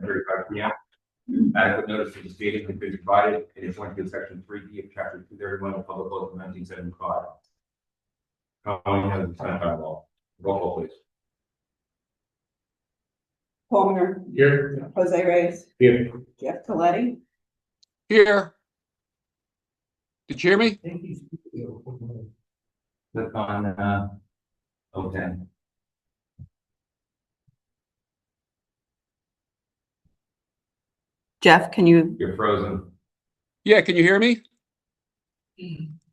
7:35 p.m. Adequate notice of the meeting has been provided in accordance with section 3D of chapter 231 of Public Code of 1975. Calling of the Sunshine Law. Roll call, please. Palmer. Here. Jose Reyes. Here. Jeff Coletti. Here. Did you hear me? Click on, okay. Jeff, can you? You're frozen. Yeah, can you hear me?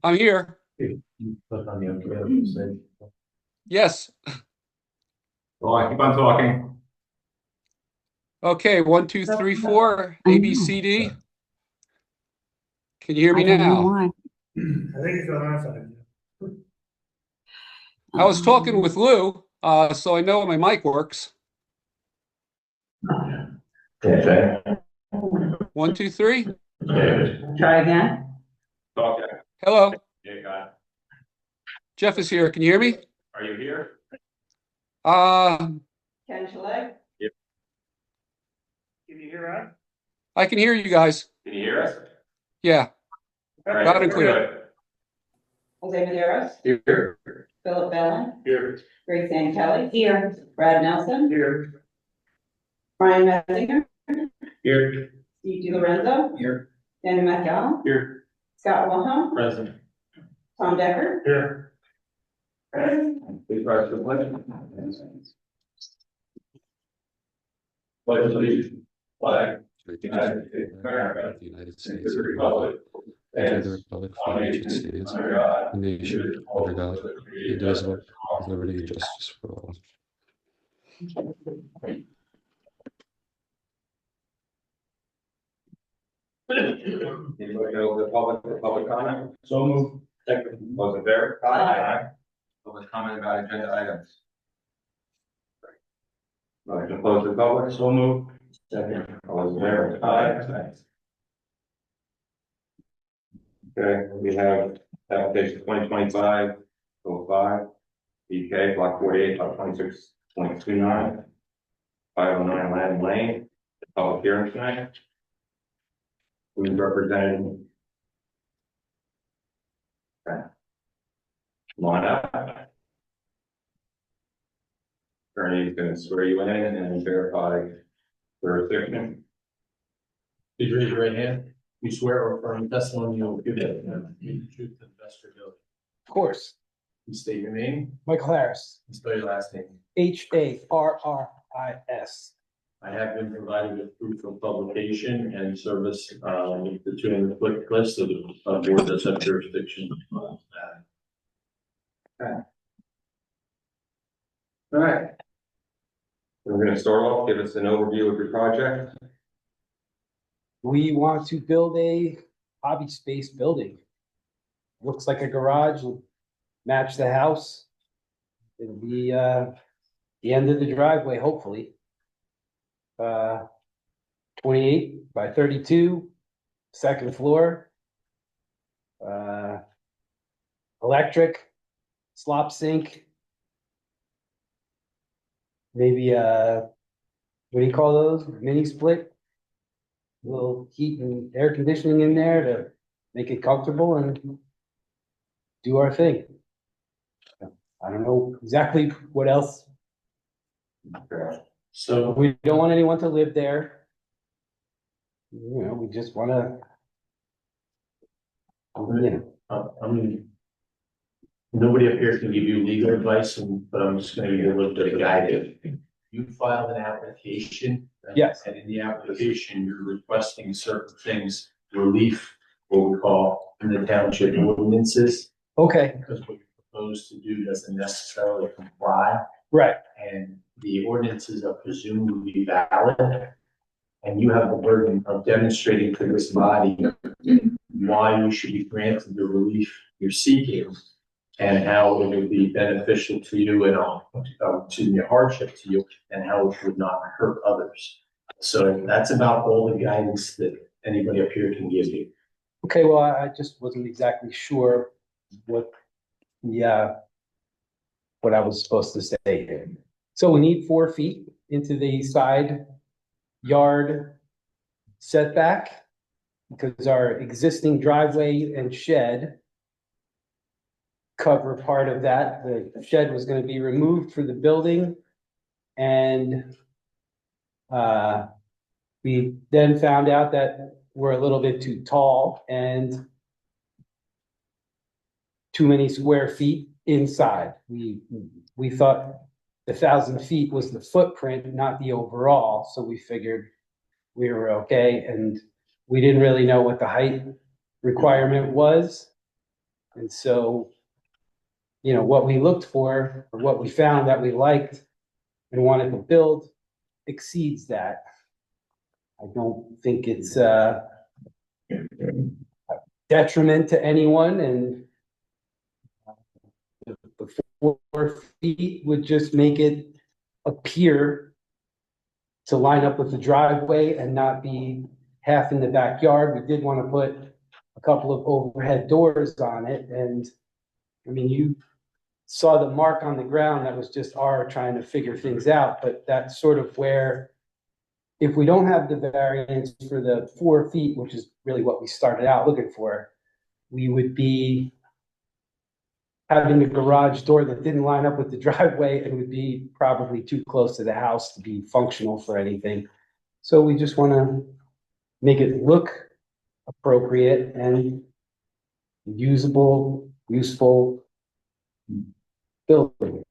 I'm here. Click on the okay. Yes. Well, I keep on talking. Okay, 1, 2, 3, 4, A, B, C, D. Can you hear me now? I think it's on our side. I was talking with Lou, so I know my mic works. Okay. 1, 2, 3. Try again. Talk. Hello. Yeah, got it. Jeff is here. Can you hear me? Are you here? Ken Chalet. Can you hear us? I can hear you guys. Can you hear us? Yeah. All right, Loud and we're clear. Jose Maderos. good. Here. Philip Bellin. Here. Grace Ann Kelly. Here. Brad Nelson. Here. Brian Messinger. Here. Steve DiLorenzo. Here. Danny McDowell. Here. Scott Wilhelm. Present. Tom Decker. Here. Please rise to the pledge. Pledge allegiance. Flag. United States of America. The United To States the republic. and the republic for which it stands, a nation under God, indivisible, with liberty and justice for all. Anybody know the public comment? So moved. Second. Those in favor? Aye. Public comment about agenda items. Motion to close the public, so moved. Second. All those in favor? Aye. Okay, we have application 2025-05, BK, block 48, block 26.29, 509 Land Lane, public hearing tonight. We represent. Okay. Come on up. Attorney is going to swear you in and verify jurisdiction. Please raise your right hand. You swear or affirm testimony you will give the truth and the best of your ability. Of course. Please state your name Michael Harris, and spell your last name. Harris. I have been provided with proof of publication and service, the 200 foot list of the board does have jurisdiction. All right. We're going to start off, give us an overview of your project. We want to build a hobby space building. Looks like a garage, will match the house. It'll be the end of the driveway, hopefully. 28 by 32, second floor. Electric, slop sink. Maybe what do you call those? Mini split? Little heat and air conditioning in there to make it comfortable and do our thing. I don't know exactly what else. So We don't want anyone to live there. You know, we just wanna, nobody up here can give you legal advice, but I'm just gonna give you a little bit of guidance. You filed an application. Yes. And in the application, you're requesting certain things, relief, what we call in the township ordinances, okay, because what you propose to do doesn't necessarily comply. right, And the ordinances are presumed to be valid. And you have the burden of demonstrating to this body why you should be granted the relief you're seeking and how it would be beneficial to you and a hardship to you and how it would not hurt others. So that's about all the guidance that anybody up here can give you. okay, well, I just wasn't exactly sure what, what I was supposed to say here. So we need 4 feet into the side yard setback because our existing driveway and shed cover part of that. The shed was gonna be removed for the building. And we then found out that we're a little bit too tall and too many square feet inside. We thought 1,000 feet was the footprint, not the overall, so we figured we were okay, and we didn't really know what the height requirement was. And so, you know, what we looked for, or what we found that we liked and wanted to build exceeds that. I don't think it's a detriment to anyone, and the 4 feet would just make it appear to line up with the driveway and not be half in the backyard. We did want to put a couple of overhead doors on it, and I mean, you saw the mark on the ground. That was just our trying to figure things out, but that's sort of where, if we don't have the variance for the 4 feet, which is really what we started out looking for, we would be having a garage door that didn't line up with the driveway and would be probably too close to the house to be functional for anything. So we just want to make it look appropriate and usable, useful building.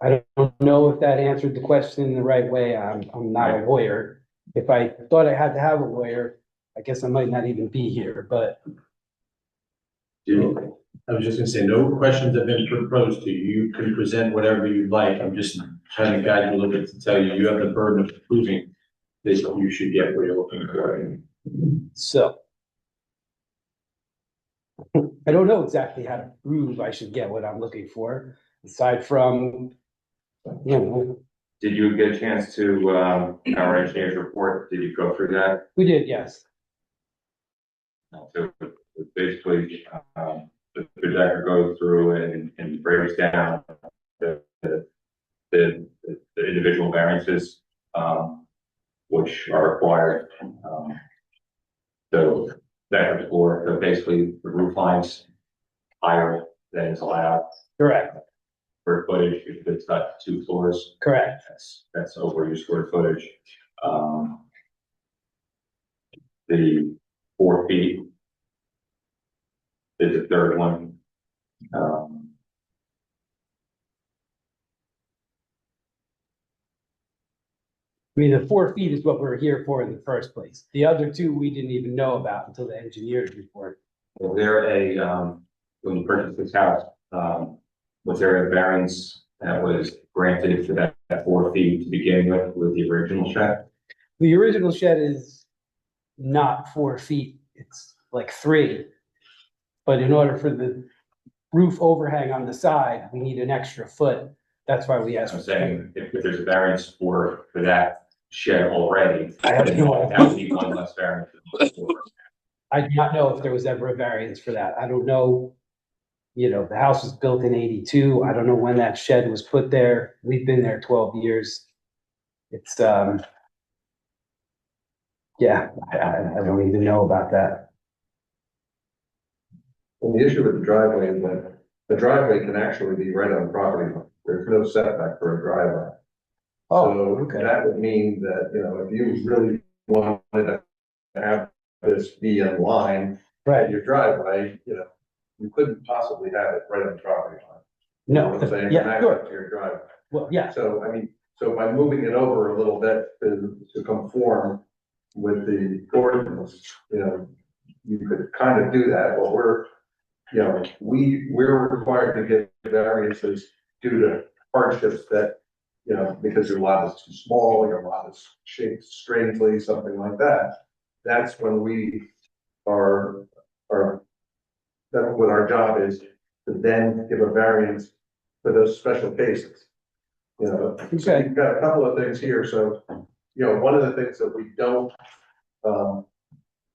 I don't know if that answered the question in the right way. I'm not a lawyer. If I thought I had to have a lawyer, I guess I might not even be here, but. I was just gonna say, no questions have been proposed to you. You can present whatever you'd like. I'm just trying to guide you a little bit to tell you, you have the burden of proving that you should get what you're looking for. So. I don't know exactly how to prove I should get what I'm looking for, aside from, you know, Did you get a chance to, our engineer's report? Did you go through that? we did, yes. So basically, the projector goes through and breaks down the individual variances, which are required. So that floor, so basically the roof line's higher than is allowed Correct, for footage. If it's got 2 floors, correct. that's over your square footage. The 4 feet is the third one. I mean, the 4 feet is what we're here for in the first place. The other two, we didn't even know about until the engineer's report. Was there when you purchased this house, was there a variance that was granted for that 4 feet to begin with the original shed? The original shed is not 4 feet, it's like 3. But in order for the roof overhang on the side, we need an extra foot. That's why we asked. I'm saying if there's a variance for that shed already, I have then no that would be one less variance. I do not know if there was ever a variance for that. I don't know. You know, the house was built in 82. I don't know when that shed was put there. We've been there 12 years. It's, yeah, I don't even know about that. Well, the issue with the driveway is that the driveway can actually be right on property line. There's no setback for a driveway. Oh, So okay. that would mean that, you know, if you really wanted to have this be in line at Right, your driveway, you know, you couldn't possibly have it right on the property line. You know no, what I'm saying? yeah, Connect sure. to your driveway. Well, yeah, So, I mean, so by moving it over a little bit to conform with the ordinance, you know, you could kind of do that. Well, you know, we're required to get variances due to hardships that, you know, because your lot is too small, your lot is shaped strangely, something like that. That's when we that's what our job is, to then give a variance for those special cases. You know, so Okay. you've got a couple of things here, so, you know, one of the things that we don't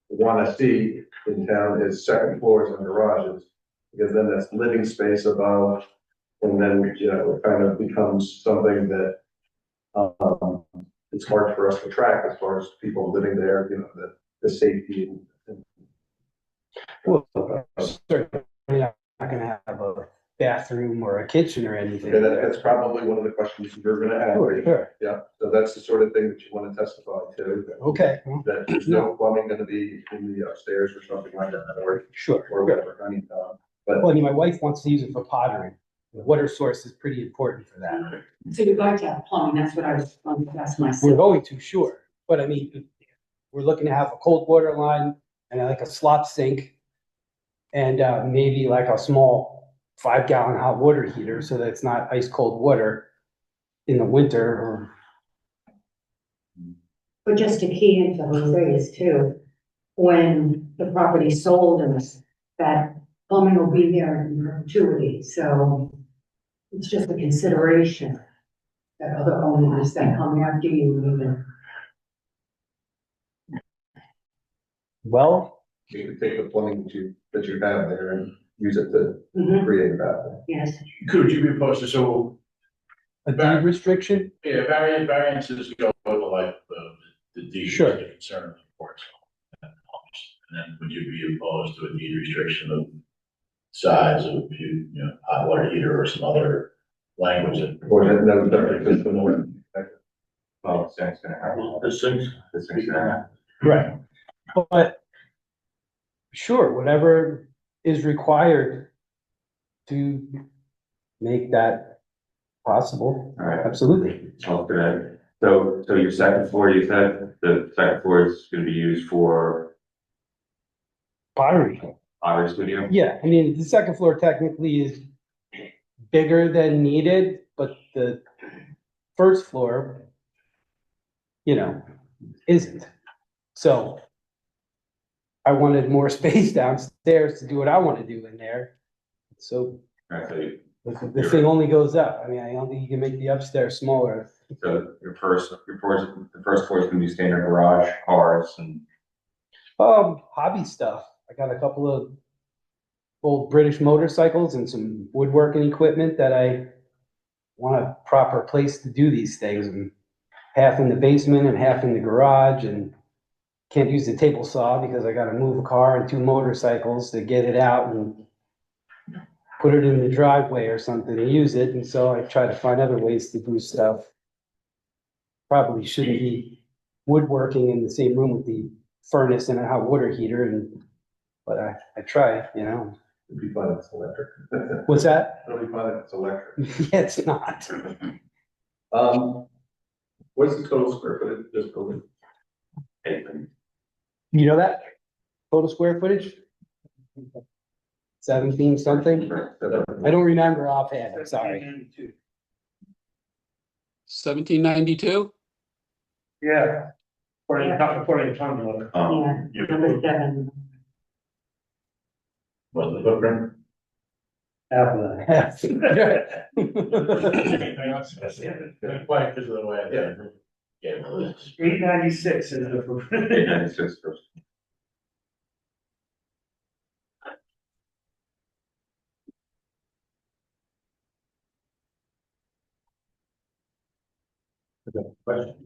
want to see in town is second floors and garages, because then that's living space above, and then, you know, it kind of becomes something that it's hard for us to track as far as people living there, you know, the safety and. Well, certainly not gonna have a bathroom or a kitchen or anything. Yeah, that's probably one of the questions you're gonna ask. Sure. Yeah, so that's the sort of thing that you want to testify to. Okay, That there's no plumbing gonna be in the upstairs or something like that, sure. or whatever, I mean, Well, I mean, my wife wants to use it for pottery. The water source is pretty important for that. So you'd like to have plumbing, that's what I was, that's We're myself. going to, sure, but I mean, we're looking to have a cold water line and like a slop sink. And maybe like a small 5-gallon hot water heater so that it's not ice cold water in the winter or. But just to key into Jose's too, when the property's sold and that plumbing will be there in perpetuity, so it's just a consideration that other owners that come after you even. Well, you could take the plumbing that you have there and use it to Mhm, create a bathroom. yes, Could you be opposed to, so, a deed restriction, yeah, variances go with the life of the deed. Sure. The concern of the courts. And then would you be opposed to a deed restriction of size of, you know, hot water heater or some other language that? Or that, no, that's the more. Well, this thing's gonna happen. This thing's. This thing's gonna happen. right? But sure, whatever is required to make that possible, All right. absolutely. Sounds good. So your second floor, you said the second floor is gonna be used for Pottery. pottery studio? Yeah, I mean, the second floor technically is bigger than needed, but the first floor, you know, isn't. So I wanted more space downstairs to do what I want to do in there. So All right, the thing only goes up. I mean, I don't think you can make the upstairs smaller. so the first floor is gonna be standard garage, cars and, Hobby stuff. I got a couple of old British motorcycles and some woodworking equipment that I want a proper place to do these things, and half in the basement and half in the garage, and can't use the table saw because I gotta move a car and 2 motorcycles to get it out and put it in the driveway or something to use it, and so I try to find other ways to do stuff. Probably shouldn't be woodworking in the same room with the furnace and a hot water heater, but I try, you know. It'd be fun if it's electric. What's that? It'll be fun if it's electric. Yeah, it's not. What's the total square footage of this building? You know that? Total square footage? 17 something? I don't remember offhand, I'm sorry. 1792? Yeah. According to Tom's letter. yeah, number 7. What, the footprint? Half of that. Quite because of the way. Yeah, well, it's. 896 is the. Yeah, it's just first.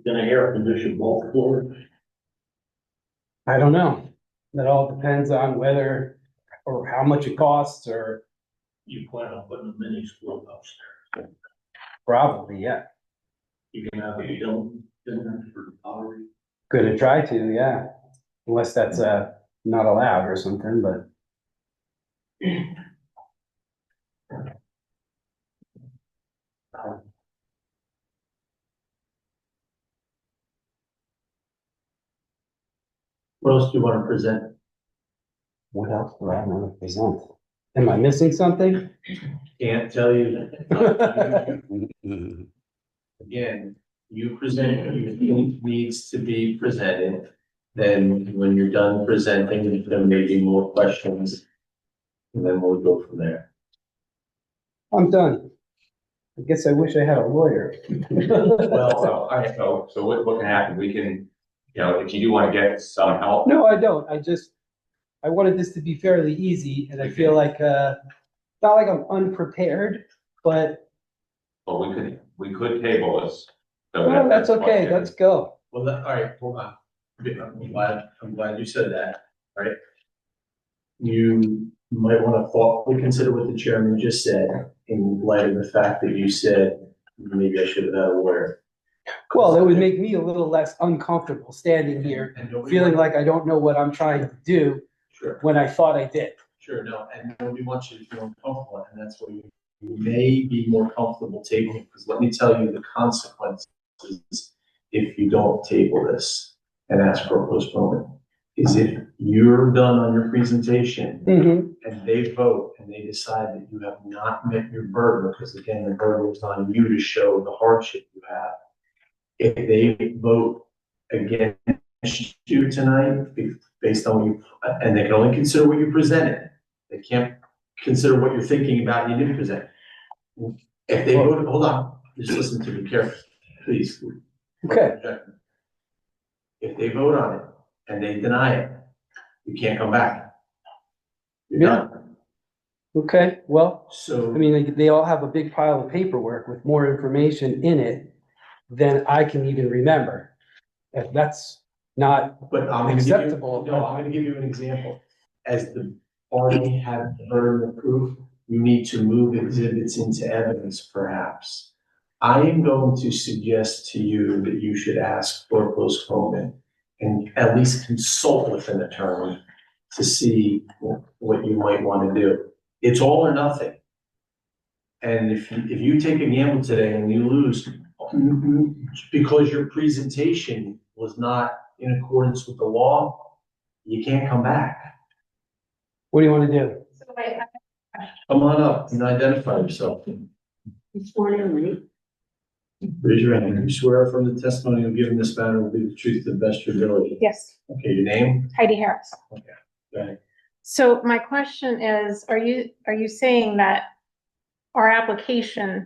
Can I hear a condition both floors? I don't know. That all depends on whether or how much it costs, or You plan on putting a mini split upstairs. probably, yeah. You can have a film dinner for pottery. Gonna try to, yeah. Unless that's not allowed or something, but. What else do you want to present? What else do I want to present? Am I missing something? Can't tell you. Again, you present what you think needs to be presented. Then when you're done presenting, there may be more questions. And then we'll go from there. I'm done. I guess I wish I had a lawyer. Well, so what can happen? We can, you know, if you do wanna get some help, No, I don't. I wanted this to be fairly easy, and I feel like, not like I'm unprepared, but well, we could table this So Well, that's okay, let's go. Well, all right, hold on. I'm glad you said that, right? You might want to thoughtfully consider what the chairman just said in light of the fact that you said, maybe I should have had a lawyer. Well, it would make me a little less uncomfortable standing here, And nobody feeling wants- like I don't know what I'm trying to do Sure, when I thought I did. sure, no, and nobody wants you to feel uncomfortable, and that's why you may be more comfortable tabling, because let me tell you the consequences if you don't table this and ask for a postponement, is if you're done on your presentation and they vote and they decide that you have not met your burden, because again, the burden is on you to show the hardship you have. If they vote against you tonight, based on what you, and they can only consider what you presented, they can't consider what you're thinking about and you didn't present. If they vote, hold on, just listen to me carefully, please. Okay. If they vote on it and they deny it, you can't come back. You're Yeah. done. Okay, well, So. I mean, they all have a big pile of paperwork with more information in it than I can even remember. If that's not, But I'm gonna give you, acceptable. no, I'm gonna give you an example. As the party had the burden of proof, you need to move exhibits into evidence perhaps. I am going to suggest to you that you should ask for a postponement and at least consult with an attorney to see what you might want to do. It's all or nothing. And if you take a gamble today and you lose, because your presentation was not in accordance with the law, you can't come back. what do you want to do? So wait, Come on up and identify yourself. it's sworn in, right? Raise your hand. You swear from the testimony you've given this matter will be the truth to the best of your ability. Yes, Okay, your name? Heidi Harris. Go ahead. So my question is, are you saying that our application,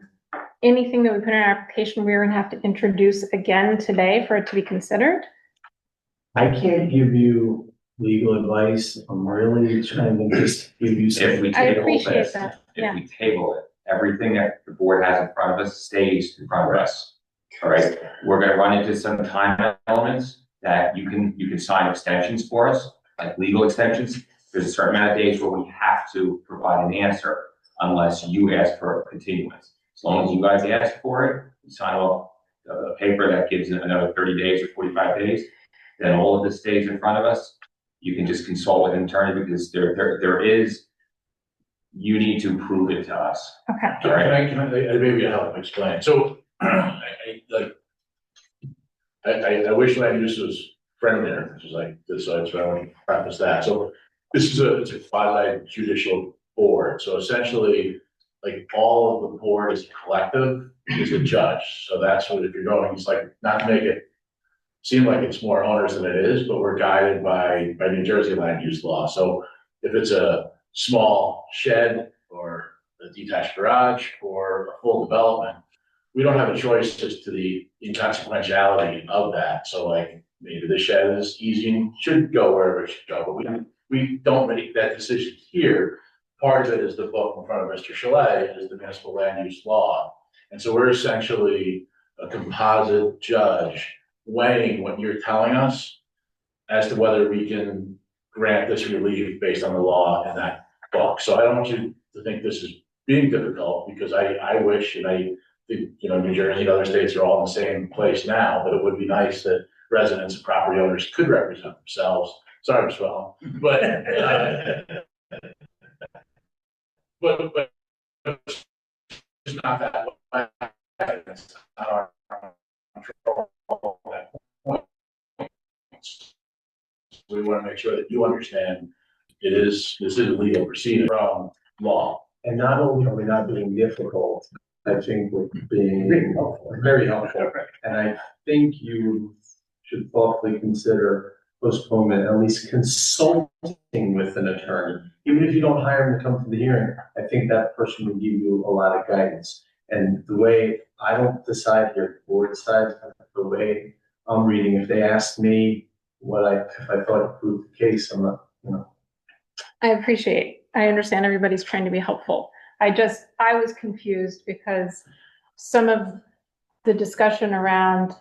anything that we put in our application, we're gonna have to introduce again today for it to be considered? I can't give you legal advice. I'm really trying to just give you some. If we I table appreciate this, that, if yeah. we table it, everything that the board has in front of us stays in front of us. All right, we're gonna run into some time elements that you can sign extensions for us, like legal extensions. There's a certain amount of days where we have to provide an answer unless you ask for a continuance. As long as you guys ask for it, you sign off a paper that gives it another 30 days or 45 days, then all of this stays in front of us. You can just consult with an attorney because there is, you need to prove it to us. Okay, All right. Can I maybe help explain? So, I wish land use was friendlier, which is like, this, so I want to preface that. So this is it's a quasi judicial board. So essentially, like all of the board is collective is a judge. So that's what, if you're going, it's like, not to make it seem like it's more onerous than it is, but we're guided by New Jersey land use law. So if it's a small shed or a detached garage or a full development, we don't have a choice as to the inconsequentiality of that. So like maybe the shed is easy and should go wherever it should go, but we don't make that decision here. Part of it is the book in front of Mr. Chalet is the municipal land use law. And so we're essentially a composite judge weighing what you're telling us as to whether we can grant this relief based on the law in that book. So I don't want you to think this is being difficult, because I wish, and I think, New Jersey and other states are all in the same place now, but it would be nice that residents and property owners could represent themselves. Sorry, Mr. Wellham, but it's not that way. It's not our control at that point. We want to make sure that you understand this is a legal proceeding from law. And not only are we not being difficult, I think we're being very helpful. And I think you should thoughtfully consider postponement, at least consulting with an attorney. Even if you don't hire him to come to the hearing, I think that person will give you a lot of guidance. And the way, I don't decide here, the board decides, the way I'm reading, if they asked me if I thought it proved the case, I'm not, I understand everybody's trying to be helpful. I was confused because some of the discussion around,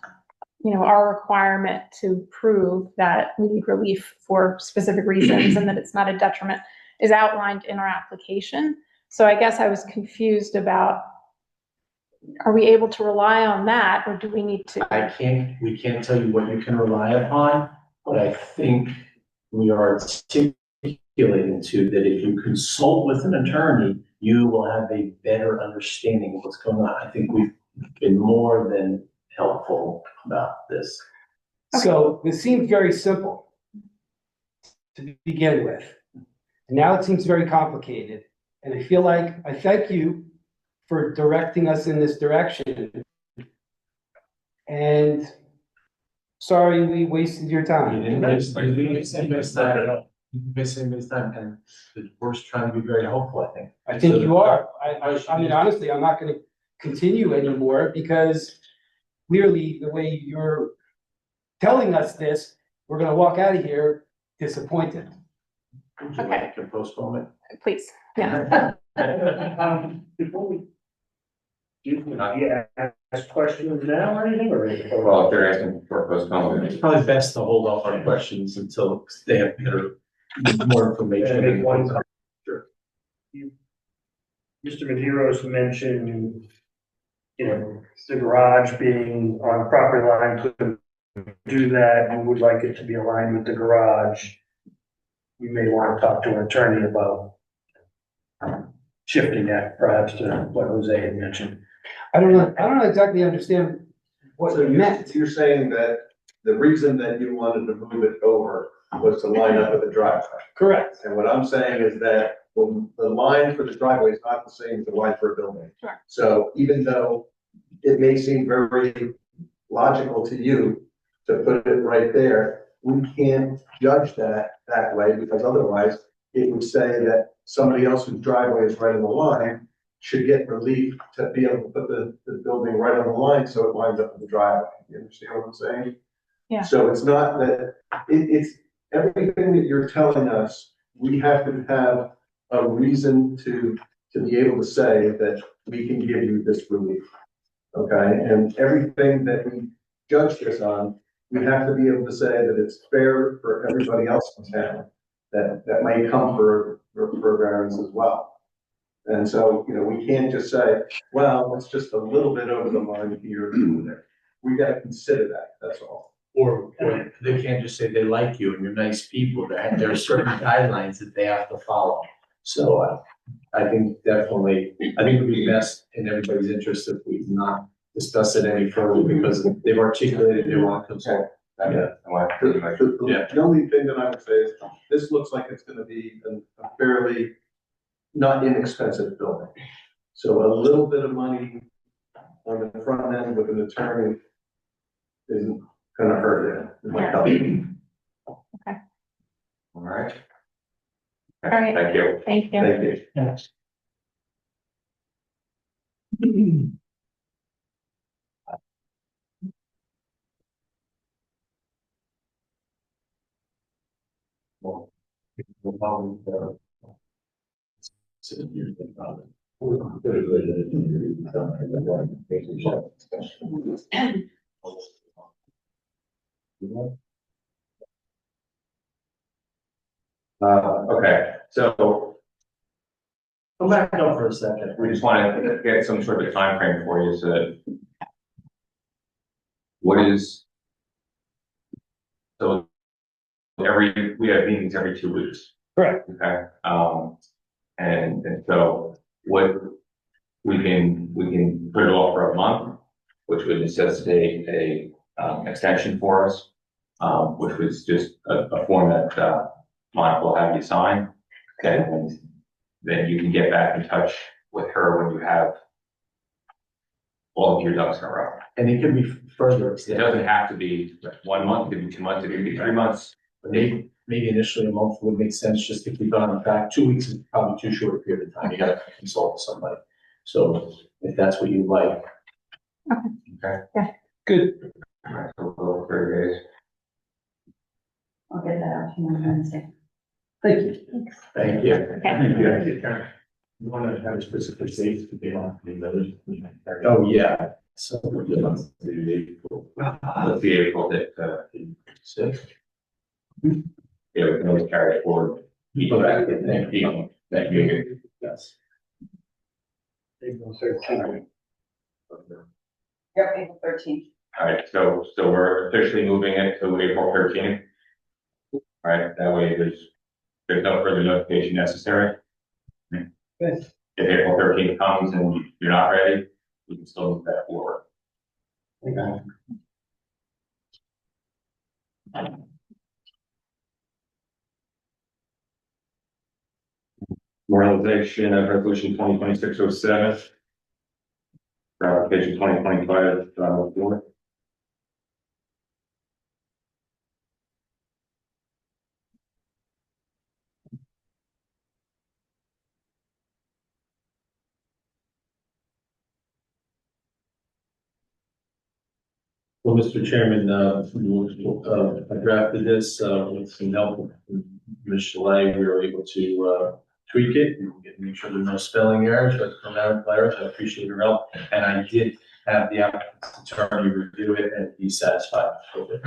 you know, our requirement to prove that we need relief for specific reasons and that it's not a detriment is outlined in our application. So I guess I was confused about, are we able to rely on that, or do we need to? We can't tell you what you can rely upon, but I think we are articulating to that if you consult with an attorney, you will have a better understanding of what's going on. I think we've been more than helpful about this. So this seems very simple to begin with. Now it seems very complicated, and I feel like I thank you for directing us in this direction. And sorry we wasted your You time. didn't miss anybody's time at all. You didn't miss anybody's time, and we're just trying to be very helpful, I think. I think you are. I mean, honestly, I'm not gonna continue anymore because clearly the way you're telling us this, we're gonna walk out of here disappointed. Would you like to postpone it? Please, yeah. Before we. Do you ask questions now or anything, or? Well, if they're asking for postponement. It's probably best to hold off on questions until they have better, more information. I think one- Sure. Mr. Maderos mentioned, you know, the garage being on property line, couldn't do that, and would like it to be aligned with the garage. You may want to talk to an attorney about shifting that perhaps to what Jose had mentioned. I don't know exactly understand what So you meant. you're saying that the reason that you wanted to move it over was to line up with the driveway. Correct. And what I'm saying is that the line for the driveway is not the same as the line for a building. Sure. So even though it may seem very logical to you to put it right there, we can't judge that way, because otherwise it would say that somebody else whose driveway is right on the line should get relief to be able to put the building right on the line so it lines up with the driveway. You understand what I'm saying? Yeah. So it's not that, it's everything that you're telling us, we have to have a reason to be able to say that we can give you this relief. Okay, and everything that we judge this on, we have to be able to say that it's fair for everybody else in town that might come for variance as well. And so, you know, we can't just say, well, it's just a little bit over the line here or there. We gotta consider that, that's all. Or they can't just say they like you and you're nice people. There are certain guidelines that they have to follow. So I think definitely, I think it would be best in everybody's interest if we not discuss it any further, because they've articulated they want to consult. Yeah. I want to pretty much. The only thing that I would say is, this looks like it's gonna be a fairly not inexpensive building. So a little bit of money on the front end with an attorney isn't gonna hurt it. It might help you. All right. All right. Thank you. Thank you. Thank you. Yes. Okay, so Come back up for a second. we just want to get some sort of time frame for you, so that what is, so we have meetings every 2 weeks. Correct. Okay, and so what we can put it off for a month, which would necessitate a extension for us, which was just a form that Monica will have you sign. Okay, and then you can get back in touch with her when you have all of your ducks in a row. And it could be further It extended. doesn't have to be 1 month, it could be 2 months, it could be 3 months. Maybe initially a month would make sense just to keep it on track. 2 weeks is probably too short a period of time. You gotta consult somebody. So if that's what you like. Okay. Yeah. Good. All right, so we'll go 30 days. I'll get that out to you on Wednesday. Thank you. Thank you. Okay. You want to have a specific date to be on the village? Oh, yeah. So, Let's see April that, six. yeah, we can always carry it forward. People that, that you. Yes. April 13th. Yep, April 13th. All right, so we're officially moving it to April 13th. All right, that way there's no further notification necessary. Good. If April 13th comes and you're not ready, we can still move that forward. Okay. Moralization of resolution 2026-07. For application 2025, four. Well, Mr. Chairman, I drafted this, with some help from Ms. Chalet. We were able to, tweak it and make sure there's no spelling errors, but grammatical errors. I appreciate your help. And I did have the applicant's attorney review it and be satisfied with it.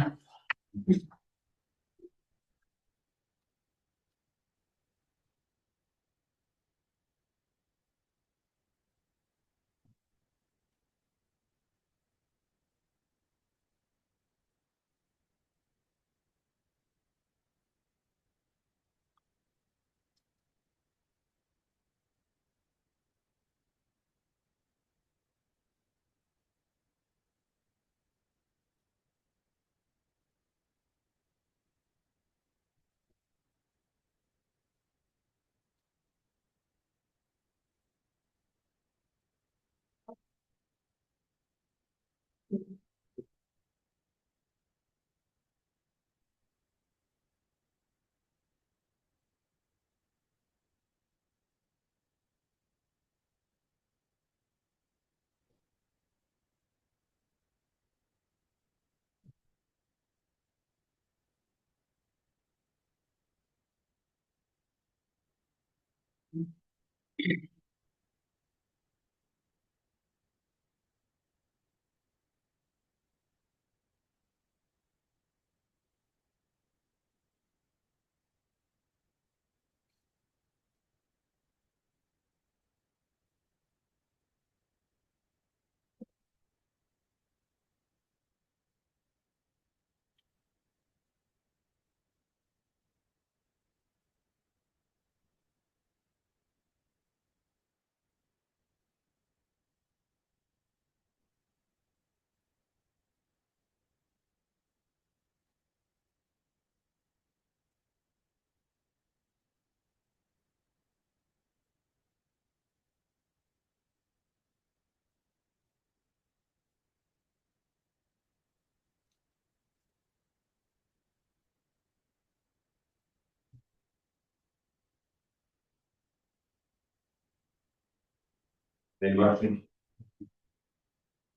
Any motion?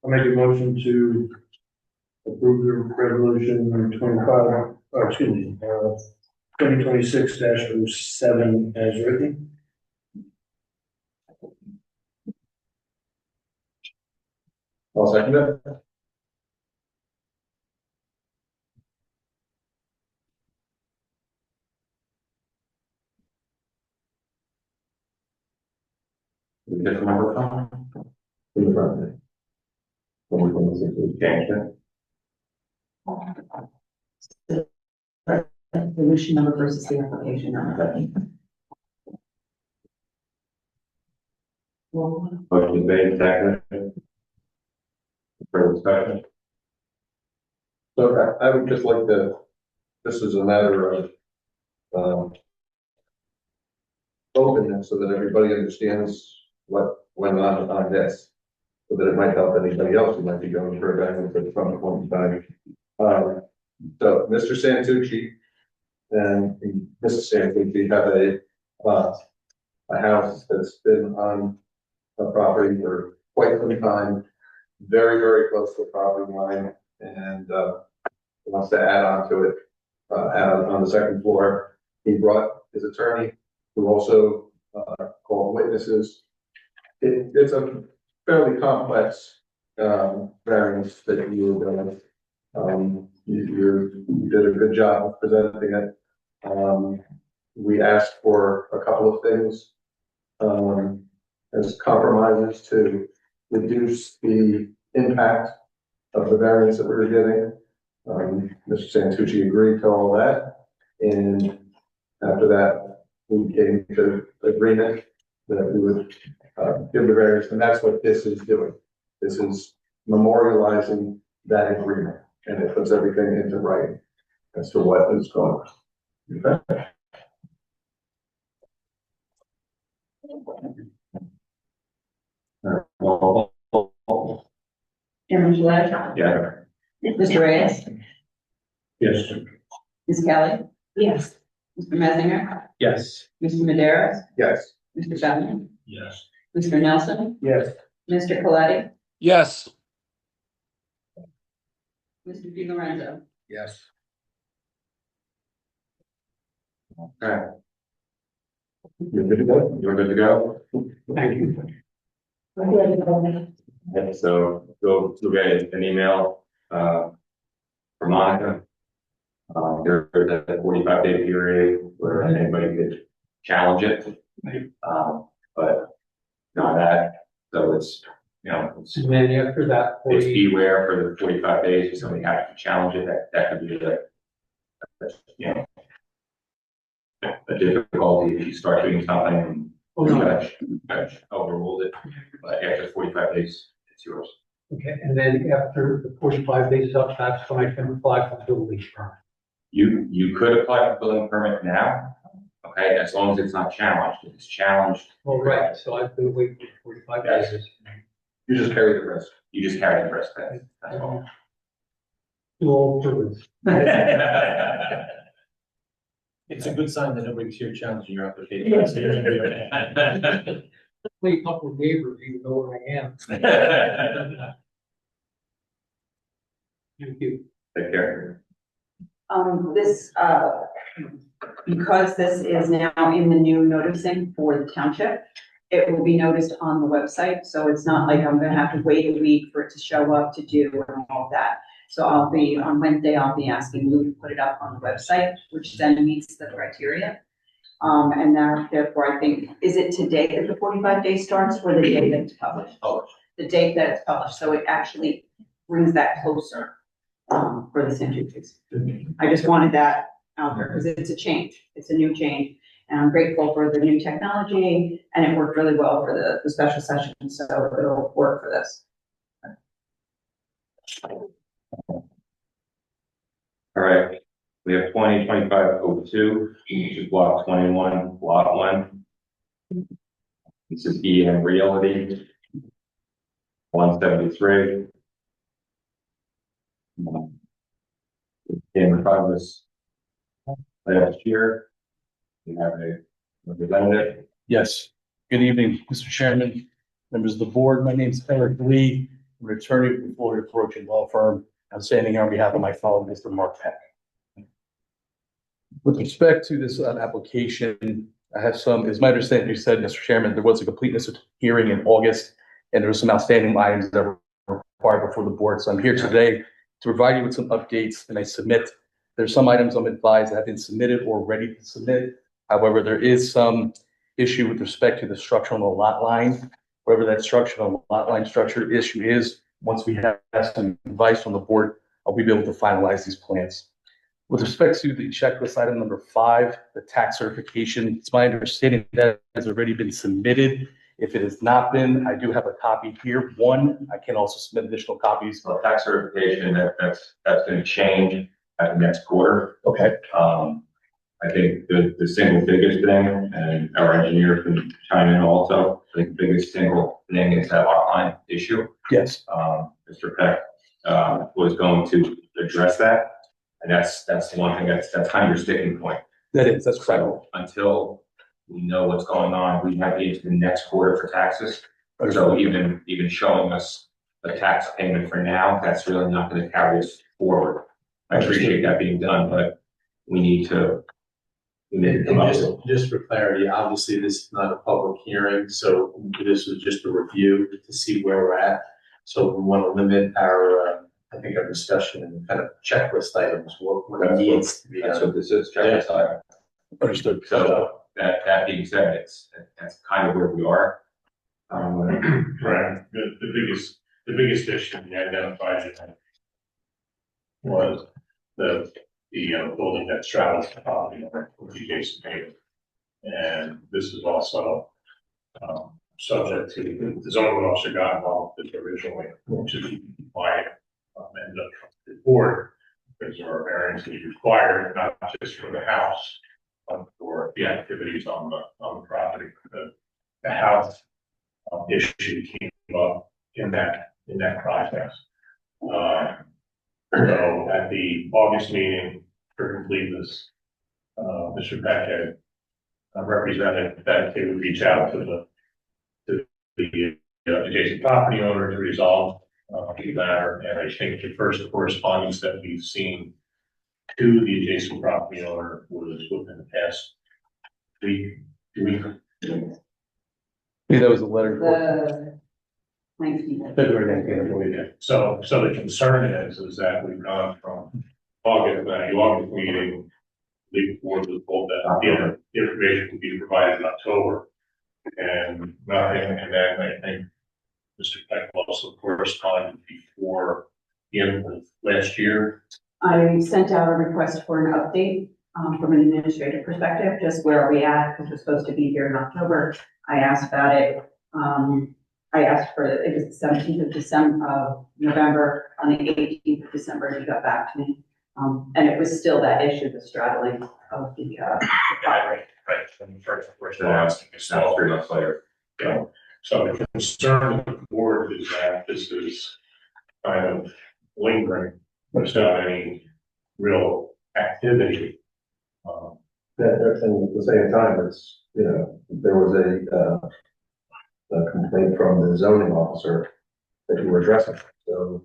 I'll make a motion to approve the resolution number 2026-07 as written. I'll second it. We just remember. In the front. When we come to see Change it. Resolution number versus the application number. Motion made, second. Further discussion? So I would just like to, this is a matter of, openness so that everybody understands what went on this. So that it might help anybody else who might be going for a variance at some point in time. So Mr. Santucci and Mrs. Santucci have a house that's been on a property for quite some time, very, very close to the property line, and wants to add on to it, add on the second floor. He brought his attorney, who also called witnesses. It's a fairly complex variance that you were doing. You did a good job of presenting it. We asked for a couple of things, as compromises to reduce the impact of the variance that we were getting. Mr. Santucci agreed to all that, and after that, we came to agreement that we would give the variance, and that's what this is doing. This is memorializing that agreement, and it puts everything into writing as to what is going on. Okay? Chairman Gillette, Yeah. Mr. Reyes, Yes. Ms. Kelly, Yes. Mr. Messenger, Yes. Mr. Maderas, Yes. Mr. Bennett, Yes. Mr. Nelson, Yes. Mr. Coletti, Yes. Mr. Di Lorenzo. Yes. Okay. You're good to go? You're good to go? Thank you. Yeah, so you'll get an email, from Monica. There's a 45-day period where anybody could challenge it. But not that, so it's, it's And then after that, beware for the 45 days, if somebody has to challenge it, that could be a difficulty if you start doing something and judge overruled it, but after 45 days, it's yours. Okay, and then after the 45 days is up, that's when I can apply for the building permit. You could apply for building permit now, okay, as long as it's not challenged. If it's challenged, Well, right, so I've been waiting for 45 days. You just carry the rest. you just carry the rest of it, that's all. Too old for this. It's a good sign that nobody's here challenging your application. Wait, a couple of neighbors even know where I am. Thank you. Take care. This, because this is now in the new noticing for the township, it will be noticed on the website, so it's not like I'm gonna have to wait a week for it to show up to do and all that. So on Wednesday, I'll be asking Lou to put it up on the website, which then meets the criteria. And therefore, I think, is it today that the 45 days starts or the day that it's published? The date that it's published, so it actually brings that closer, for the Santucci's. I just wanted that out there, because it's a change, it's a new change, and I'm grateful for the new technology, and it worked really well for the special session, so it'll work for this. All right, we have 2025-02, which is block 21, lot 1. This is EM Realty. 173. In front of us last year, we have a representative. Yes. Good evening, Mr. Chairman, members of the board. My name is Eric Lee. I'm an attorney with the Florida Fortune Law Firm. I'm standing here on behalf of my fellow Mr. Mark Peck. With respect to this application, I have some, as my understanding, you said, Mr. Chairman, there was a completeness of hearing in August, and there were some outstanding items that were required before the board. So I'm here today to provide you with some updates, and I submit, there's some items I'm advised that have been submitted or ready to submit. However, there is some issue with respect to the structure on the lot line. Whatever that structural lot line structure issue is, once we have some advice from the board, I'll be able to finalize these plans. With respect to the checklist item number 5, the tax certification, it's my understanding that has already been submitted. If it has not been, I do have a copy here. One, I can also submit additional copies. Well, tax certification, that's going to change at the next quarter. Okay. I think the single biggest thing, and our engineer can chime in also, I think the biggest single thing is that lot line issue. Yes. Mr. Peck, was going to address that. And that's the one thing that's kind of your sticking point. That is, that's correct. So until we know what's going on, we might be into the next quarter for taxes. So even showing us a tax payment for now, that's really not going to carry us forward. I appreciate that being done, but we need to. Just for clarity, obviously this is not a public hearing, so this was just a review to see where we're at. So we want to limit our, I think our discussion and kind of checklist items, what needs to be That's done. what this is, checklist item. Understood. So that being said, that's kind of where we are. Right, the biggest issue we identified was the building that straddles the property line with the adjacent neighbor. And this is also, subject to, the zoning officer got involved with it originally, which is why, ended up coming to the board. Because there are variances required, not just for the house, but for the activities on the property. The house issue came up in that process. So at the August meeting for completeness, Mr. Peck had represented that they would reach out to the adjacent property owner to resolve the matter. And I think the first correspondence that we've seen to the adjacent property owner was within the past week. Yeah, that was a letter. The 19th. February 19th. So the concern is that we've gone from August, the August meeting, the board was told that the information would be provided in October. And nothing, and then I think Mr. Peck also corresponded before the end of last year. I sent out a request for an update, from an administrative perspective, just where are we at, because we're supposed to be here in October. I asked about it, I asked for, it was the 17th of December, of November, on the 18th of December, he got back to me. And it was still that issue, the straddling of the property. Right, and first Now it's 3 months later. So the concern of the board is that this is kind of lingering without any real activity. And at the same time, it's, you know, there was a complaint from the zoning officer that you were addressing. So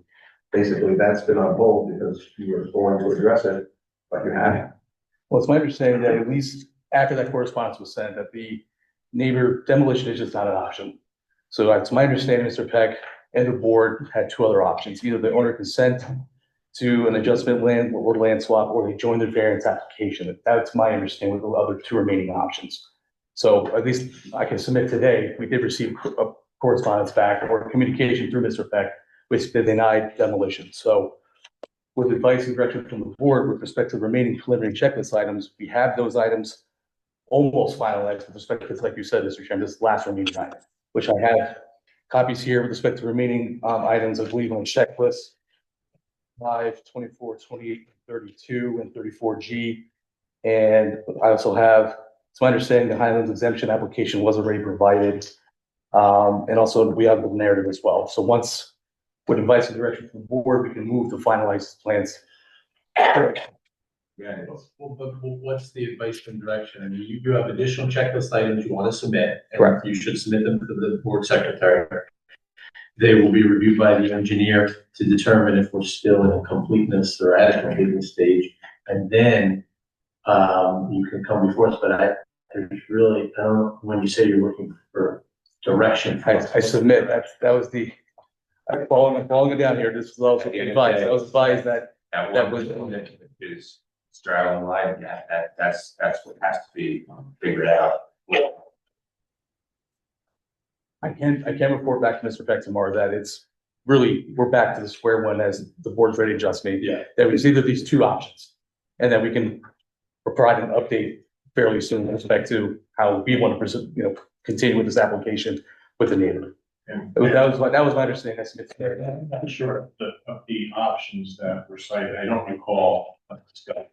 basically, that's been on hold because you were going to address it, but you haven't. Well, it's my understanding that at least after that correspondence was sent, that the neighbor demolition is just not an option. So it's my understanding, Mr. Peck and the board had two other options, either the owner consent to an adjustment land or land swap, or they join the variance application. That's my understanding with the other two remaining options. So at least I can submit today, we did receive a correspondence back or communication through Mr. Peck, which they denied demolition. So with advice and direction from the board with respect to the remaining preliminary checklist items, we have those items almost finalized with respect to, like you said, Mr. Chairman, this last remaining item, which I have copies here with respect to remaining items, I believe, on checklist 5, 24, 28, 32, and 34G. And I also have, it's my understanding the Highlands exemption application was already provided. And also we have the narrative as well. So once with advice and direction from the board, we can move to finalize plans. Yeah. Well, but what's the advice and direction? I mean, you have additional checklist items you want to submit. and Correct. You should submit them to the board secretary. They will be reviewed by the engineer to determine if we're still in a completeness or at a completeness stage. And then, you can come before us, but I don't know, when you say you're looking for direction. I submit, that was the, I'm following it down here. This was also advice. I was advised that That was, is straddling line, yeah, that's what has to be figured out. I can report back to Mr. Peck tomorrow that it's really, we're back to the square one as the board's ready to adjust me. Yeah. That was either these two options. And then we can provide an update fairly soon with respect to how we want to, continue with this application with the neighbor. And That was my understanding. I submitted today. I'm not sure of the options that were cited. I don't recall a discussion.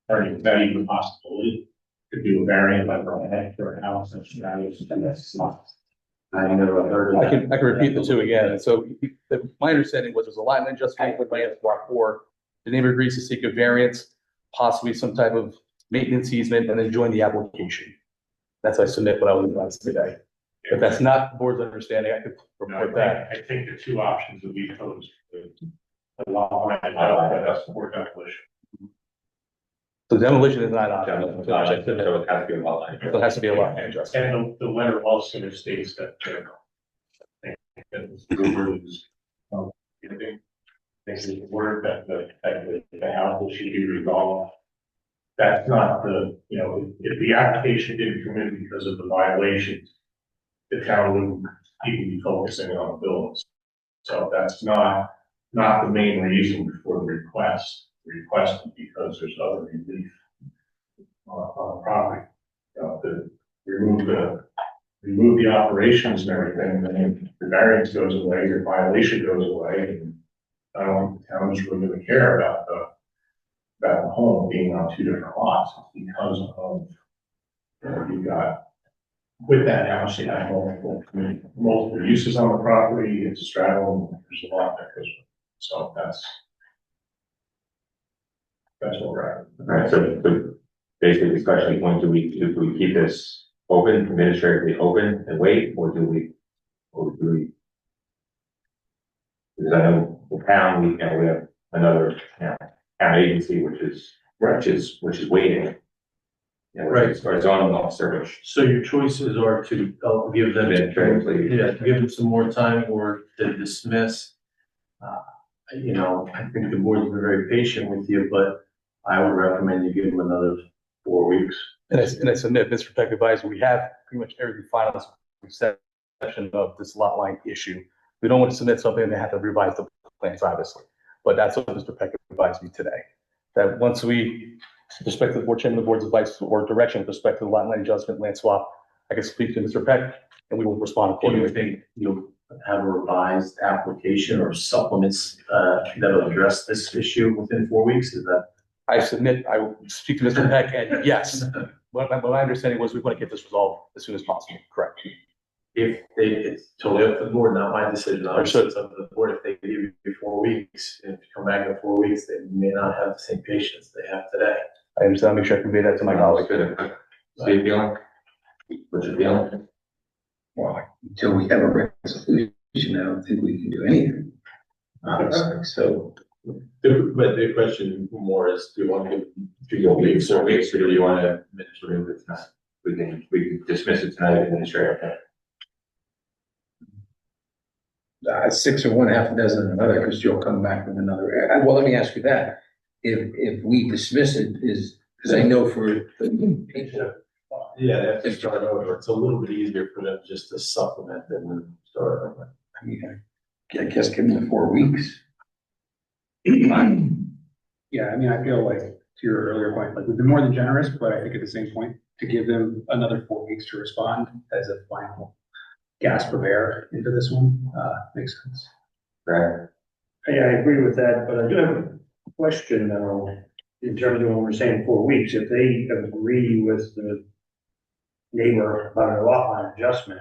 Or is that even a possibility? Could do a variant like for a heck or a house and that's not. I never heard of I that. can repeat the two again. So my understanding was there's a lot in adjustment with land swap 4. The neighbor agrees to seek a variance, possibly some type of maintenance easement, and then join the application. That's I submit what I was advised today. If that's not the board's understanding, I could report that. I think the two options would be posed. That's the board definition. So demolition is not an option. So it has to be a lot line. So it has to be a lot line adjustment. And the letter also states that, that the river is, this is the word that the house should be resolved. That's not the, if the application didn't come in because of the violations, the town wouldn't even be focusing on the buildings. So that's not the main reason for the request. The request is because there's other relief on the property. To remove the operations and everything, then the variance goes away, your violation goes away, and I don't think the town is really gonna care about the home being on two different lots because of, you've got, with that house, you have multiple uses on the property, it's straddle, there's a lot that goes with it. So that's what we're at. All right, so basically the discussion point, do we keep this open, administratively open and wait, or do we? Because I know the town, we have another, town agency, which is waiting. Right. As far as zoning officer, which. So your choices are to give them, Administratively. give them some more time or to dismiss. I think the board's been very patient with you, but I would recommend you give them another 4 weeks. And I submit, Mr. Peck advised, we have pretty much everything finalized with section of this lot line issue. We don't want to submit something and have to revise the plans, obviously. But that's what Mr. Peck advised me today. That once we, with respect to the board chairman, the board's advice or direction with respect to the lot line adjustment, land swap, I can speak to Mr. Peck and we will respond Do you accordingly. think you'll have a revised application or supplements that'll address this issue within 4 weeks? Is that? I will speak to Mr. Peck and yes, what my understanding was we want to get this resolved as soon as possible, correct? It's totally up to the board, not my decision. Understood. It's up to the board. If they give you 4 weeks, and if you come back in 4 weeks, they may not have the same patience they have today. I understand, I'll make sure I convey that to my colleague. Steve, feeling? What's your feeling? Well, until we have a resolution, I don't think we can do anything. Honestly, so. But the question more is, do you want to give 3 weeks or weeks, or do you want to remove it tonight? We can dismiss it tonight, administrator. 6 or one, half a dozen another, because you'll come back with another. Well, let me ask you that. If we dismiss it, because I know for. Yeah, they have to start over. It's a little bit easier for them just to supplement and then start over. I mean, I guess give them the 4 weeks. Yeah, I mean, I feel like to your earlier point, like we've been more than generous, but I think at the same point, to give them another 4 weeks to respond as a final gasp of air into this one, makes sense. Right. Yeah, I agree with that, but I do have a question now, in terms of when we're saying 4 weeks, if they agree with the neighbor about a lot line adjustment,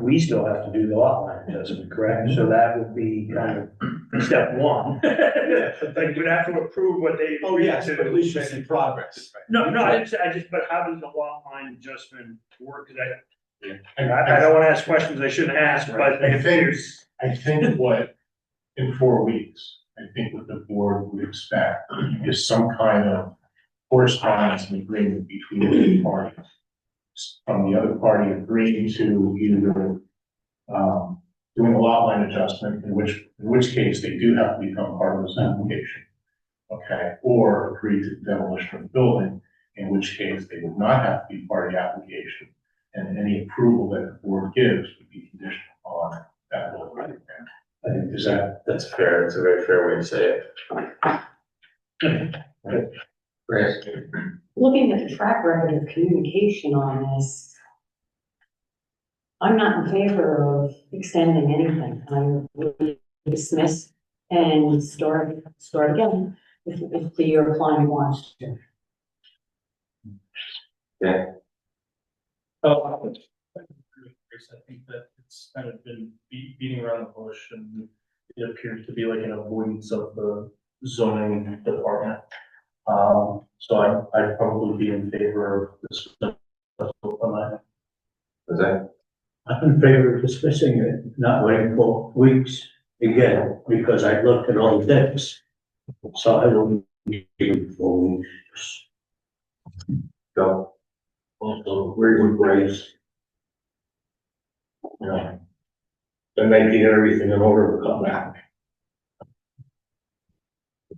we still have to do the lot line adjustment, correct? So that would be kind of step one. Like, we'd have to approve what they. Oh, yes, but at least you see progress. No, but how does the lot line adjustment work? 'Cause I don't wanna ask questions I shouldn't ask, but if there's. I think what, in 4 weeks, I think what the board would expect is some kind of correspondence and agreement between the two parties. From the other party agreeing to either, doing a lot line adjustment, in which case they do have to become part of this application. Okay, or agree to demolition of the building, in which case they would not have to be part of the application. And any approval that the board gives would be conditional on that building. I think that's fair. It's a very fair way to say it. Chris? Looking at the track record of communication on this, I'm not in favor of extending anything. I would dismiss and start again if the client wants to. Yeah. I think that it's kind of been beating around the bush, and it appears to be like an avoidance of the zoning department. So I'd probably be in favor of this. Was that? I'm in favor of dismissing it, not waiting 4 weeks again, because I looked at all the things. So I will Go. Also, where would Grace? Yeah. And making everything in order to come back.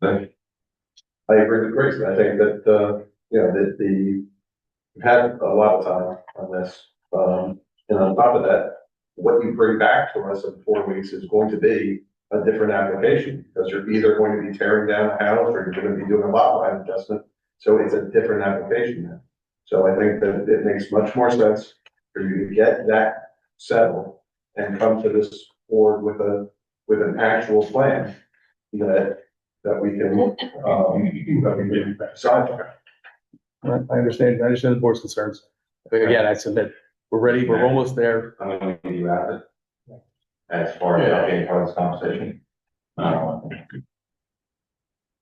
I agree with Grace. I think that, you know, that we've had a lot of time on this. And on top of that, what you bring back to us in 4 weeks is going to be a different application, because you're either going to be tearing down a house or you're going to be doing a lot line adjustment. So it's a different application now. So I think that it makes much more sense for you to get that settled and come to this board with an actual plan that we can, decide on. I understand the board's concerns. Again, I submit, we're ready, we're almost there. I'm gonna leave you at it. As far as being part of this conversation.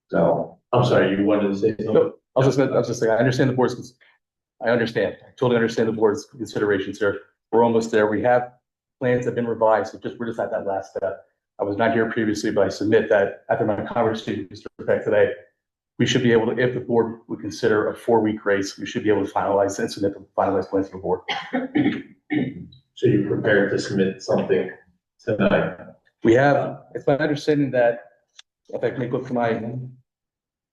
So, I'm sorry, you wanted to say something? No, I was just saying, I understand the board's, I totally understand the board's considerations here. We're almost there. We have plans that have been revised, we're just at that last step. I was not here previously, but I submit that after my conversation with Mr. Peck today, we should be able to, if the board would consider a 4-week grace, we should be able to finalize and submit the finalized plans to the board. So you're prepared to submit something tonight? We have, it's my understanding that, if I can look for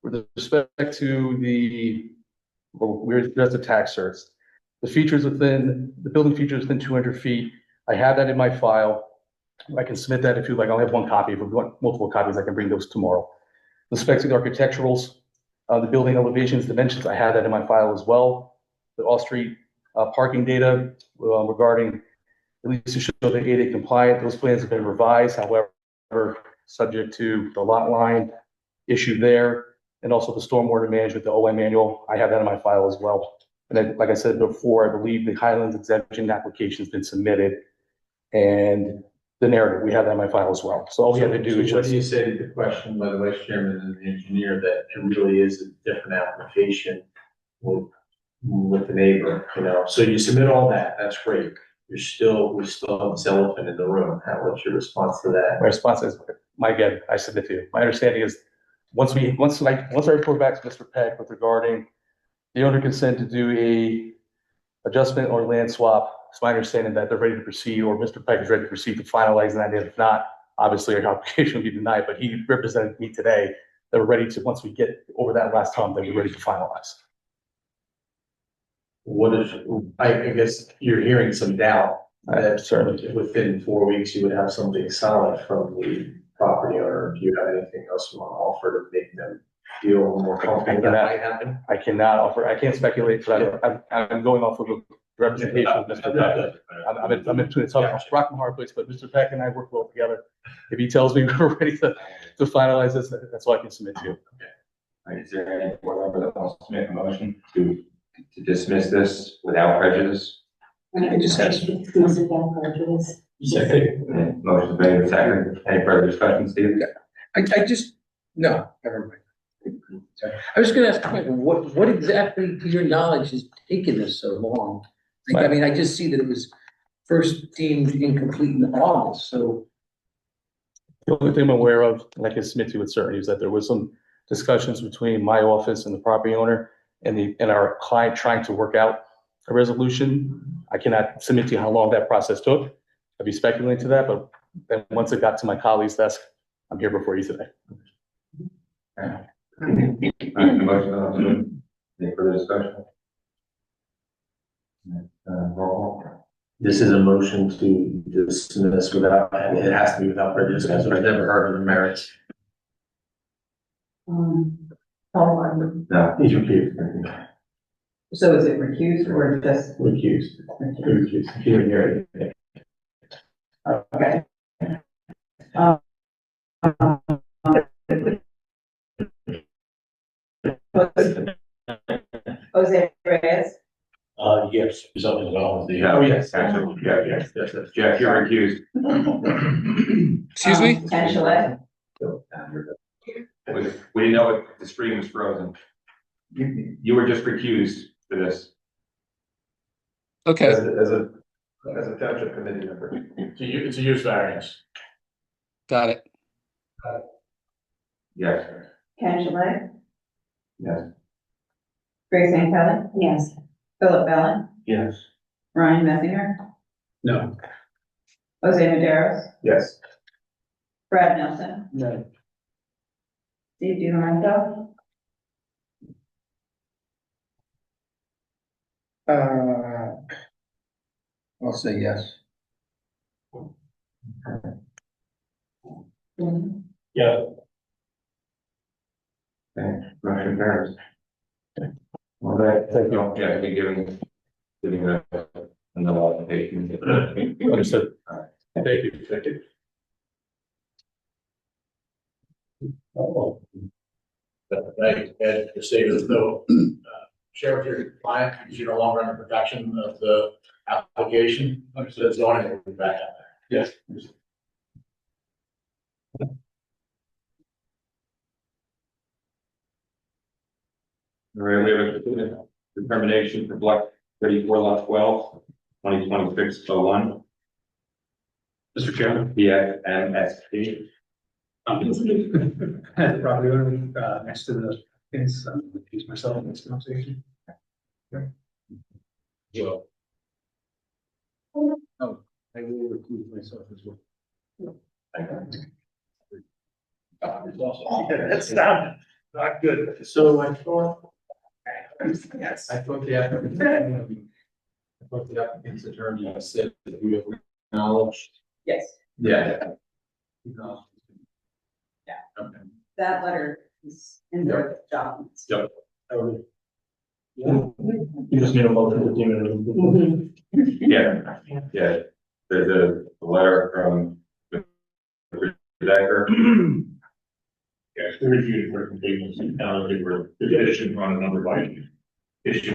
with respect to we're just the tax certs. The features within, the building features within 200 feet, I have that in my file. I can submit that if you like. I'll have one copy. If you want multiple copies, I can bring those tomorrow. The specs of the architecturals, the building elevations, dimensions, I have that in my file as well. The off-street parking data regarding, at least to show the ADA compliant, those plans have been revised, however, subject to the lot line issue there, and also the stormwater management, the OM manual, I have that in my file as well. And then, like I said before, I believe the Highlands exemption application has been submitted, and the narrative, we have that in my file as well. So all we have to do is What just. do you say to the question by the vice chairman and the engineer that it really is a different application with the neighbor, you know? So you submit all that, that's great. We still have this elephant in the room. What's your response to that? My response is, again, I submit to you. My understanding is, once I report back to Mr. Peck with regarding the owner consent to do a adjustment or land swap, it's my understanding that they're ready to proceed, or Mr. Peck is ready to proceed to finalize that. If not, obviously our application will be denied, but he represented me today. That we're ready to, once we get over that last hump, that we're ready to finalize. What is, I guess you're hearing some doubt that Certainly. within 4 weeks you would have something solid from the property owner. Do you have anything else you want to offer to make them feel more comfortable that might happen? I cannot offer, I can't speculate, but I'm going off of the representation of Mr. Peck. I'm in between a rock and hard place, but Mr. Peck and I work well together. If he tells me we're ready to finalize this, that's all I can submit to you. okay. Is there any board member that wants to make a motion to dismiss this without prejudice? I just asked. Without prejudice. And motion made, second. Any further discussion, Steve? I just, no, never mind. Sorry. I was gonna ask, what exactly, to your knowledge, has taken this so long? Like, I mean, I just see that it was first deemed incomplete in August, so. The only thing I'm aware of, and I can submit to you with certainty, is that there was some discussions between my office and the property owner and our client trying to work out a resolution. I cannot submit to you how long that process took. I'd be speculating to that, but then once it got to my colleague's desk, I'm here before you today. Motion on any further discussion? Roll call. This is a motion to dismiss without, and it has to be without prejudice, because I've never heard of the merits. No. He's recused. So is it recused or just? Recused. Recused. He didn't hear anything. Okay. Jose Reyes? Yes, something about the. Oh, yes, actually, yes. Jeff, you're recused. Excuse me? Ken Chalet? We didn't know if the screen was frozen. You were just recused for this. As a township committee member. It's a use variance. Got it. Yes. Ken Chalet? Yes. Grace Ann Kelly, Yes. Philip Bellin, Yes. Ryan Messinger, No. Jose Maderos, Yes. Brad Nelson, No. Steve DiLorenzo, I'll say yes. Yeah. Okay, motion carries. All right, thank you. Yeah, be giving another application. Understood. All right. Thank you. Thank you. Right, and the state of the, share with your client, because you're no longer under protection of the application, so it's zoning will be back out there. Yes. All right, we have a determination for block 34 lot 12, 2026-01, Mr. Chairman. PFMSP. Property owner, next to the fence, accuse myself in this conversation. So, I will recuse myself as well. That's not good. So I thought. Yes. I thought the applicant's attorney said that we have acknowledged. yes, Yeah. that letter is in the documents. You just need a motion to deem it. Yeah, yeah, there's a letter from Mr. Decker. yes, we reviewed for completeness and now they were petition on a number by issue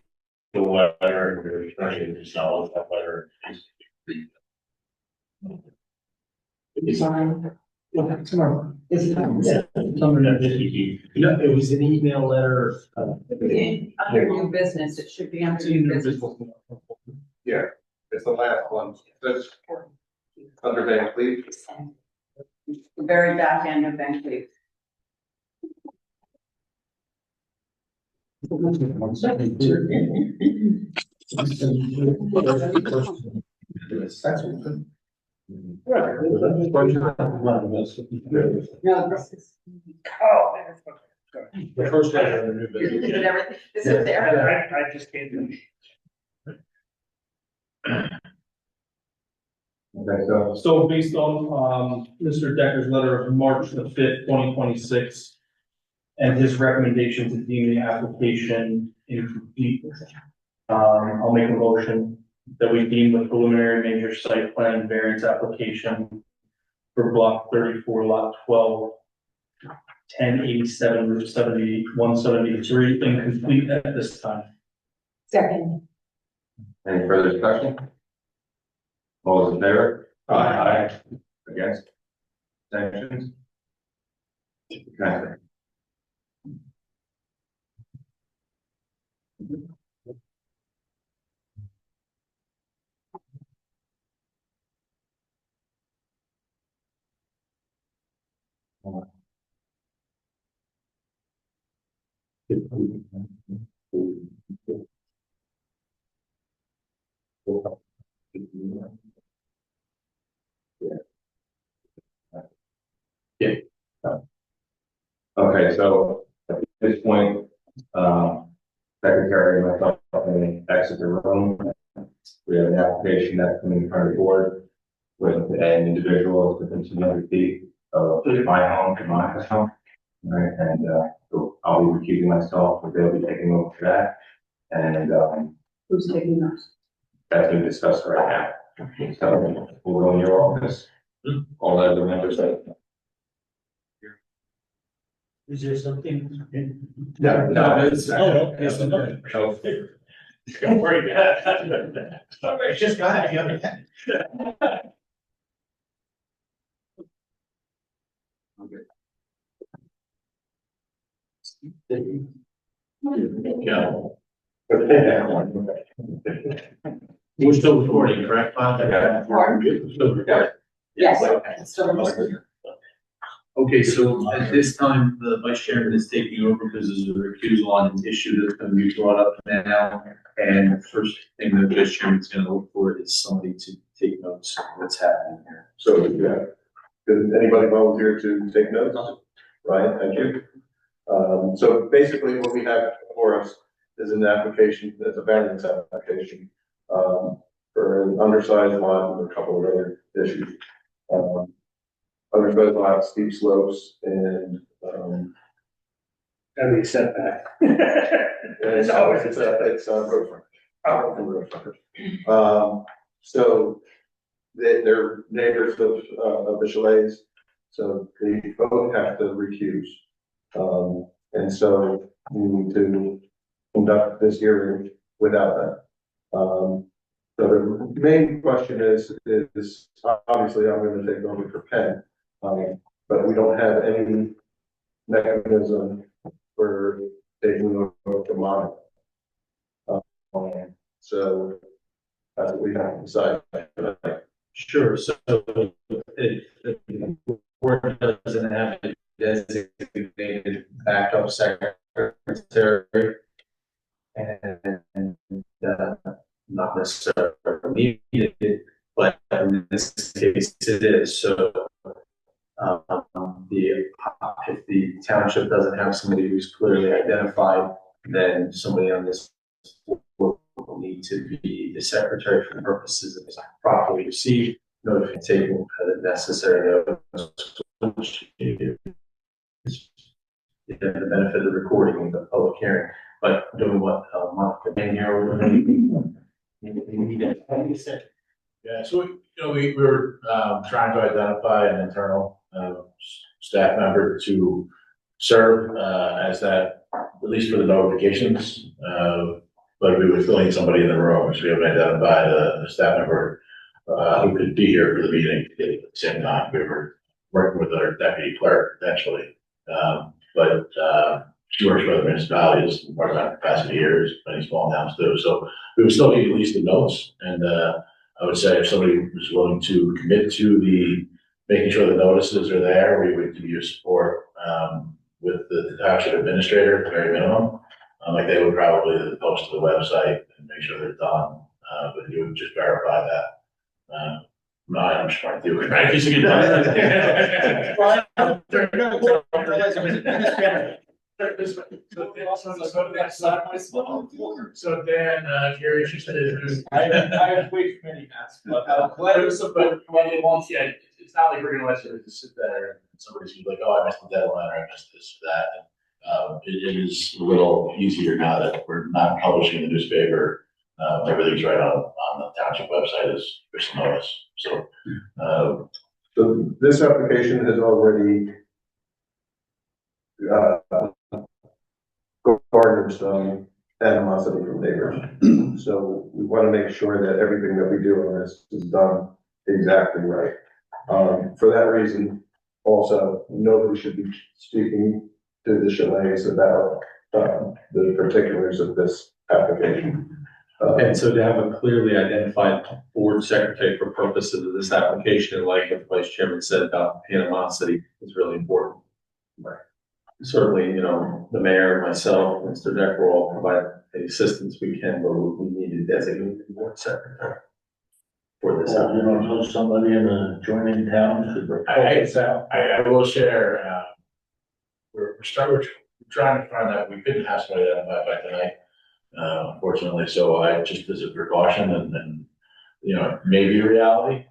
the letter, and we're trying to resolve that letter. It's on. It's tomorrow. Is it on? Yeah, it's under that issue. No, it was an email letter. Under new business, it should be under new business. Yeah, it's the last one. That's under Van Cleef. The very back end of Van Cleef. No, this is. The first letter under new Is business. it everything, is it there? I just can't do it. Okay, so, So based on, Mr. Decker's letter of March the 5th, 2026, and his recommendation to deem the application incomplete, I'll make a motion that we deem the preliminary major site plan variance application for block 34, lot 12, 1087, Route 70, 173, incomplete at this time. Second. any further discussion? All those in favor? Aye. Against? Sanctions? Okay. Okay, so at this point, secretary and myself may exit the room. We have an application that's coming in front of the board with an individual within 200 feet of my home to my home. Right, and so I'll be recusing myself, but they'll be taking over for that. And Who's taking those? that's been discussed right now. So we'll go in your office. All the other members. Is there something? No, it's. Oh, yes, okay. So, Don't worry about it. It's just got it. Yeah. We're still recording, correct? Pardon? Still recording. Yes. Okay. It's still recording. Okay, so at this time, the vice chairman is taking over because there's a recusal on an issue that's gonna be brought up now. And the first thing the vice chairman's gonna look for is somebody to take notes of what's happening here. So, yeah, does anybody volunteer to take notes? Ryan, thank you. So basically what we have for us is an application, it's a variance application, for an undersized lot with a couple of other issues. Undersized lot, steep slopes, and, That'd be a setback. it's always, it's road frontage. Road frontage. So they're neighbors of the chalets, so they both have to recuse. And so we need to conduct this hearing without that. So the main question is obviously I'm gonna take over for Penn, but we don't have any mechanism for taking over the model. So that's what we have to decide tonight. Sure, so the board doesn't have a designated backup secretary. And not necessarily needed, but in this case it is, so. If the township doesn't have somebody who's clearly identified, then somebody on this board will need to be the secretary for the purposes of properly received notification of the necessary notice, which is the benefit of the recording of the public hearing. But doing what Monica and Harold Yeah, so, we were, trying to identify an internal, staff member to serve, as that, at least for the notifications. But we would still need somebody in the room, so we haven't identified a staff member, who could be here for the meeting at the same time. We were working with our deputy clerk potentially. But she works for other municipalities, part of that capacity here, many small towns too. So we would still need at least the notes. And I would say if somebody was willing to commit to the making sure the notices are there, we would give you support with the township administrator at the very minimum. Like they would probably post to the website and make sure they're done. But you would just verify that. No, I'm just trying to do it. Right? Just get So Dan, if you're interested, I have way too many hats, but yeah, it's not like we're gonna let you just sit there and somebody's gonna be like, oh, I missed the deadline or I missed this or that. It is a little easier now that we're not publishing in the newspaper. Everything's right on the township website as official notice. So, So this application has already garnered some animosity from neighbors. So we want to make sure that everything that we do on this is done exactly right. For that reason, also, nobody should be speaking to the chalets about the particulars of this application. and so to have a clearly identified board secretary for purposes of this application, like what the vice chairman said about animosity, is really important. Right. Certainly, the mayor, myself, Mr. Deck will all provide any assistance we can, but we need to designate the board secretary for this. you don't know somebody in the adjoining town I will share, we're trying to find out, we couldn't have somebody identified by tonight, unfortunately, so I just as a precaution and maybe a reality,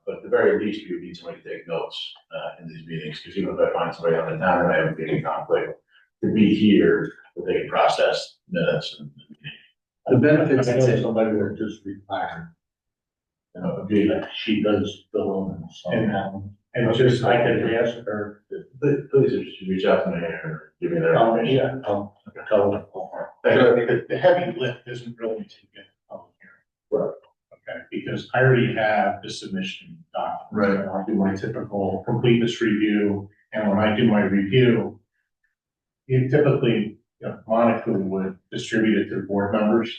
but at the very least, we would need somebody to take notes, in these meetings, because even if I find somebody on the town and I have a meeting conflict, to be here, that they can process minutes and. The benefits. Somebody would just retire. She does fill in and just, I could ask her. Please, if you reach out to me or give me their information. Yeah, I'll tell them. The heavy lift isn't really to get public hearing. Right. Okay, because I already have the submission document. Right. I'll do my typical completeness review, and when I do my review, you typically, Monica would distribute it to the board members.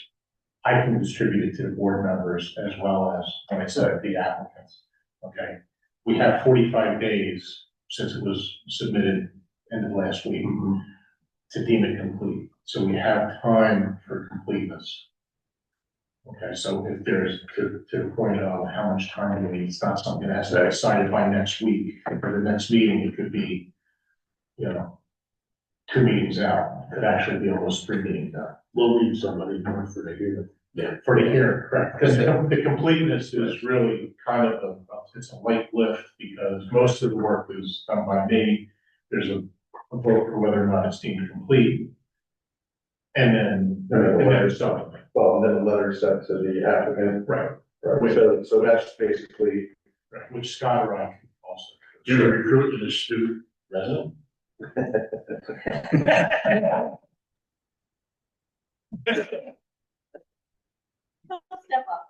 I can distribute it to the board members as well as, when I said, the applicants. Okay, we have 45 days since it was submitted end of last week, to deem it complete. So we have time for completeness. Okay, so if there's, to the point of how much time do we need, it's not something that has to be decided by next week. For the next meeting, it could be, 2 meetings out, it could actually be almost 3 meetings out. We'll leave somebody more for the hearing. Yeah, for the hearing, correct, because the completeness is really kind of it's a light lift, because most of the work is done by me. There's a vote for whether or not it's deemed complete. And then there's something. Well, and then a letter sent to the applicant. Right. Right, so that's basically. Right, which Scott or I can also. Do you recruit an astute resident? Step up.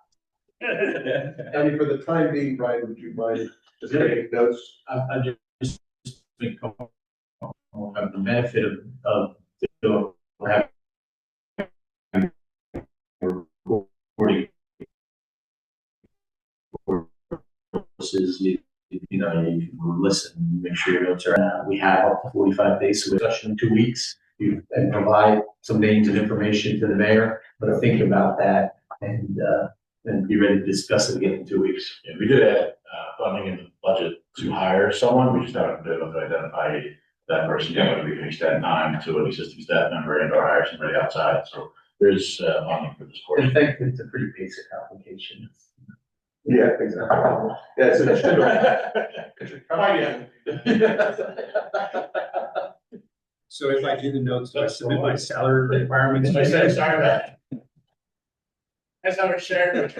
I mean, for the time being, Brian, would you mind just taking notes? I just think we'll have the benefit of having recording purposes, you listen, make sure your notes are out. We have up to 45 days, so discussion in 2 weeks, and provide some names and information to the mayor, but think about that and be ready to discuss it again in 2 weeks. Yeah, we did add funding in the budget to hire someone, we just haven't been able to identify that person yet, whether we can extend time to an existing staff member and or hire somebody outside, so there's funding for this course. In fact, it's a pretty basic application. Yeah, exactly. Yeah, so it So if I do the notes, do I submit my salary requirements? I said, sorry about that. That's how it's shared.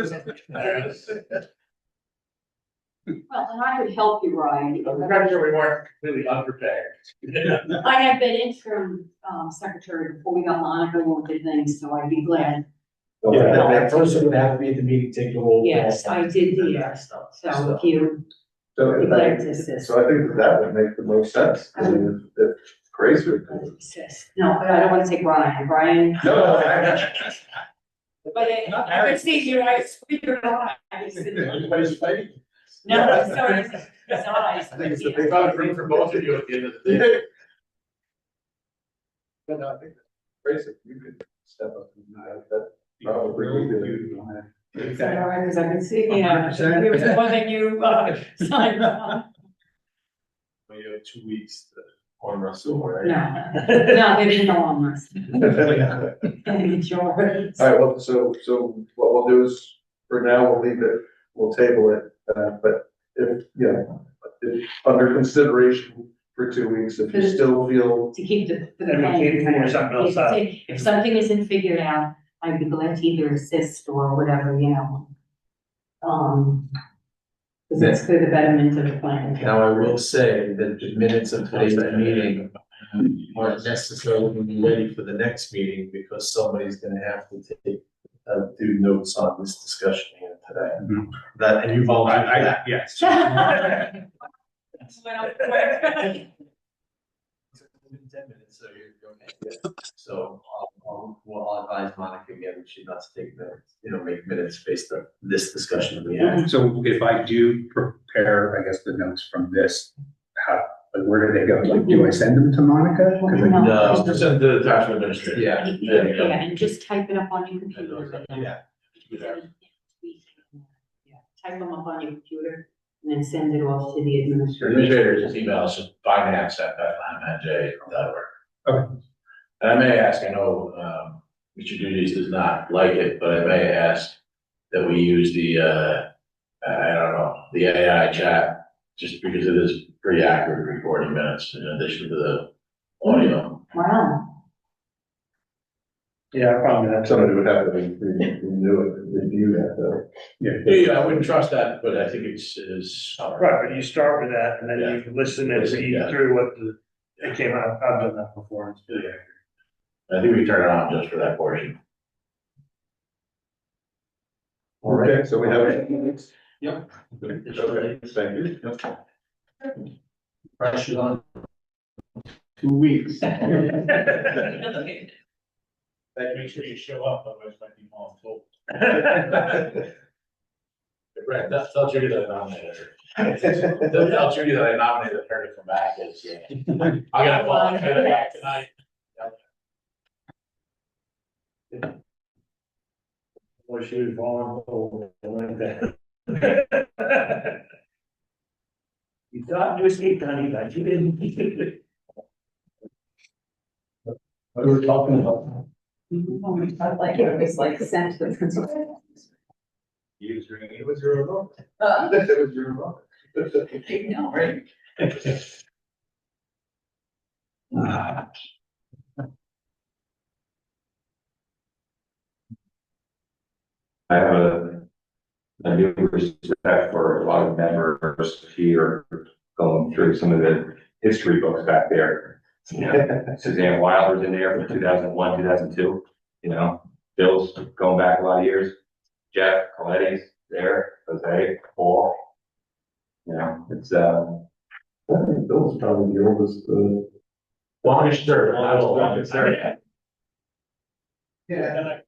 Well, and I could help you, Ryan. I'm pretty sure we weren't completely unprepared. I have been interim secretary before we got Monica and did things, so I'd be glad. Yeah, that person would have to be at the meeting, take the role. Yes, I did hear. So if you, So be glad to assist. I think that would make the most sense. I mean, if Grace would. Assist. No, I don't want to take Brian. No, But I could see your eyes, your eyes. Everybody's fighting. No, sorry, his eyes. I think it's a They found room for both of you at the end of the day. But no, I think, Grace, if you could step up and do that probably would be. Is that all right? Because I could see, it was the one that you signed on. We have 2 weeks to on Russell, right? No, they didn't know on us. It's yours. All right, well, so what we'll do is, for now, we'll leave it, we'll table it, but if, if under consideration for 2 weeks, if you still feel. To keep the. And we can't figure something else out. If something isn't figured out, I'd be glad to either assist or whatever, because it's for the betterment of the plan. Now, I will say that the minutes of today's meeting aren't necessarily ready for the next meeting, because somebody's gonna have to do notes on this discussion here today. That, and you volunteered for that. Yes. Within 10 minutes, so you're okay. So we'll advise Monica again, if she wants to take minutes, make minutes based on this discussion that we had. So if I do prepare, I guess, the notes from this, where do they go? Like, do I send them to Monica? 'Cause I- No. Just send the tax administrator. Yeah. Yeah, and just type it up on your computer. Yeah. Yeah, type them up on your computer and then send it off to the administrator. Administrator just email us at finance@bethlehemnj.org. Okay. And I may ask, I know, Mr. Duties does not like it, but I may ask that we use the, I don't know, the AI chat, just because it is pretty accurate recording minutes in addition to the audio. Wow. Yeah, I found that. Somebody would have to review that, though. Yeah, I wouldn't trust that, but I think is. Right, but you start with that and then you can listen and read through what it came out. I've done that before. It's pretty accurate. I think we turn it on just for that portion. Okay, so we have. Yep. Okay, thank you. Pressure on 2 weeks. Make sure you show up, otherwise it might be all full. Right, that's, I'll trigger that nominator. Don't tell Judy that I nominated her to come back as, I'm gonna fall back tonight. Or she was vulnerable like that. You thought you escaped, honey, but you didn't. We were talking about. Like it was like sent to the principal. It was your remote. Uh, It was your remote. no, right? I have a new respect for a lot of members here going through some of the history books back there. You know, Suzanne Wilder's in there from 2001, 2002, you know, Bill's going back a lot of years. Jeff Coletti's there, Jose, Paul. You know, it's, I think Bill's probably the oldest, Longest served. Longest served. Yeah.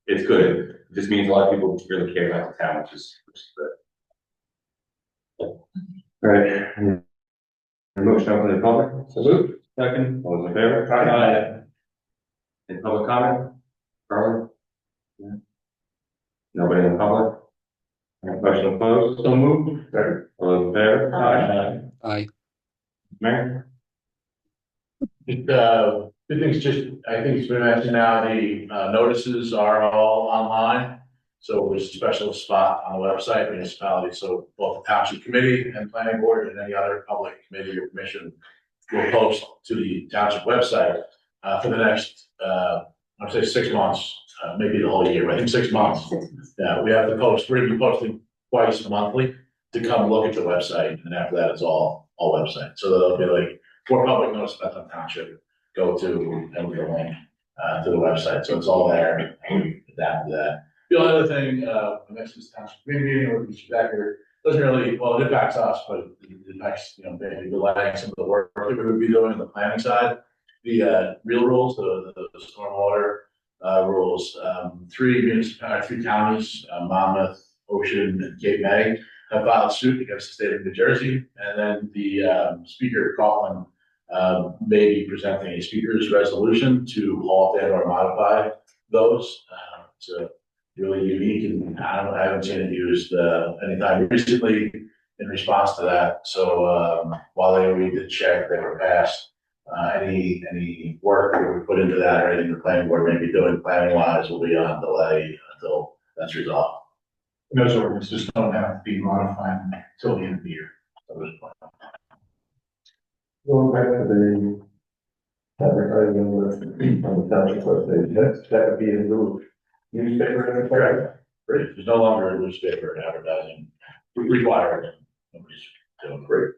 it's good. It just means a lot of people really care about the town, which is good. All right. A motion open to the public? Salute. Second. All those in favor? Aye. Any public comment? Carly? Yeah. Nobody in the public? Motion closed. So moved. Second. All those in favor? Aye. Mayor? Good things, just, I think it's been mentioned now, the notices are all online. So there's a special spot on the website, municipality, so both the township committee and planning board and any other public committee or commission will post to the township website for the next, I'd say 6 months, maybe the whole year, but I think 6 months. Yeah, we have to post, we're gonna be posting twice monthly to come look at the website, and after that, it's all website. So there'll be like 4 public notice about the township, go to, and we'll link to the website, so it's all there, and we adapt to that. The only other thing, I mentioned this township community meeting with Mr. Becker, doesn't really, well, it impacts us, but it impacts, you know, maybe delaying some of the work that we would be doing on the planning side. The real rules, the stormwater rules, 3 counties, Monmouth, Ocean, and Cape May, have filed suit against the state of New Jersey, and then the Speaker Coughlin may be presenting a speaker's resolution to halt and or modify those. It's really unique, and I haven't seen it used anytime recently in response to that. So while we did check, they were passed. Any work that we put into that or anything the planning board may be doing planning wise will be on delay until that's resolved. Those ordinances don't have to be modified until the end of the year. Going back to the advertising on the township website, that would be in lieu of newspaper and Correct. Great. There's no longer a newspaper advertising required. Nobody's doing great.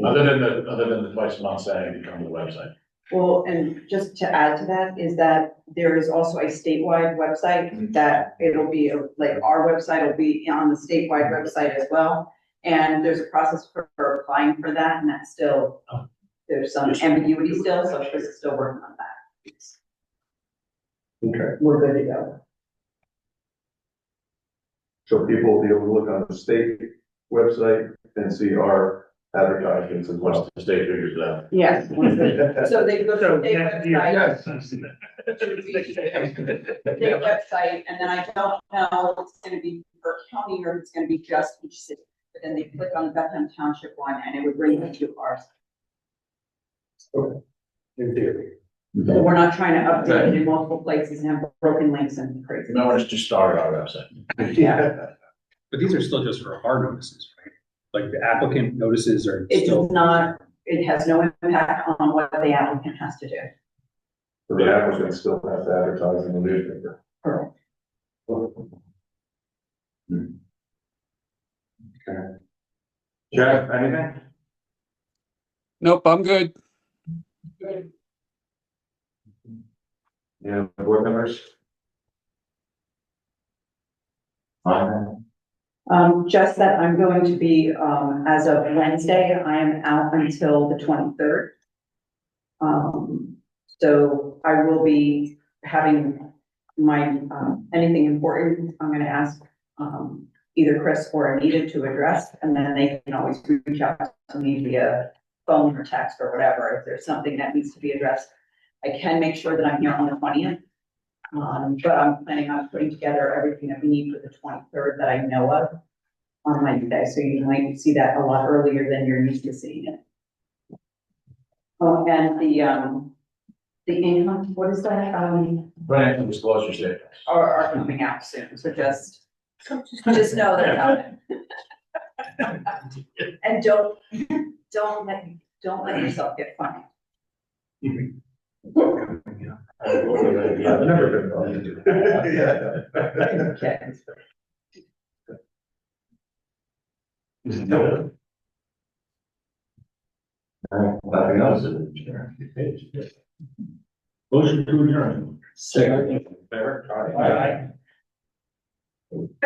Other than the twice a month saying to come to the website. Well, and just to add to that is that there is also a statewide website that it'll be like our website will be on the statewide website as well. And there's a process for applying for that, and that's still, there's some ambiguity still, so Chris is still working on that. Okay. We're good to go. So people will be able to look on the state website and see our advertisements as well. Once the state figures it out. Yes. So they go to So, the state next website. year, yes. Their website, and then I don't know if it's gonna be per county or if it's gonna be just each city. But then they click on the Bethlehem Township one and it would bring them to ours. In theory. So we're not trying to update it in multiple places and have broken links and crazy. No one's just started our website. Yeah, But these are still just for our notices, right? Like the applicant notices are it still. does not, it has no impact on what the applicant has to do. So the applicant still has to advertise in the newspaper. Correct. Okay. Jeff, anything? Nope, I'm good. Yeah, board members? Just that I'm going to be, as of Wednesday, I am out until the 23rd. So I will be having my, anything important, I'm gonna ask, either Chris or Anita to address, and then they can always reach out to me via phone or text or whatever, if there's something that needs to be addressed. I can make sure that I'm here on the 20th. But I'm planning on putting together everything that we need for the 23rd that I know of on Wednesday, so you might see that a lot earlier than you're used to seeing it. Oh, and the income, what is that, Financial disclosure statements. are coming out soon, so just know that coming. And don't let yourself get funny. I've never been wrong. Yeah. Okay. Nothing else. Motion to adjourn. Second. Fair. Aye.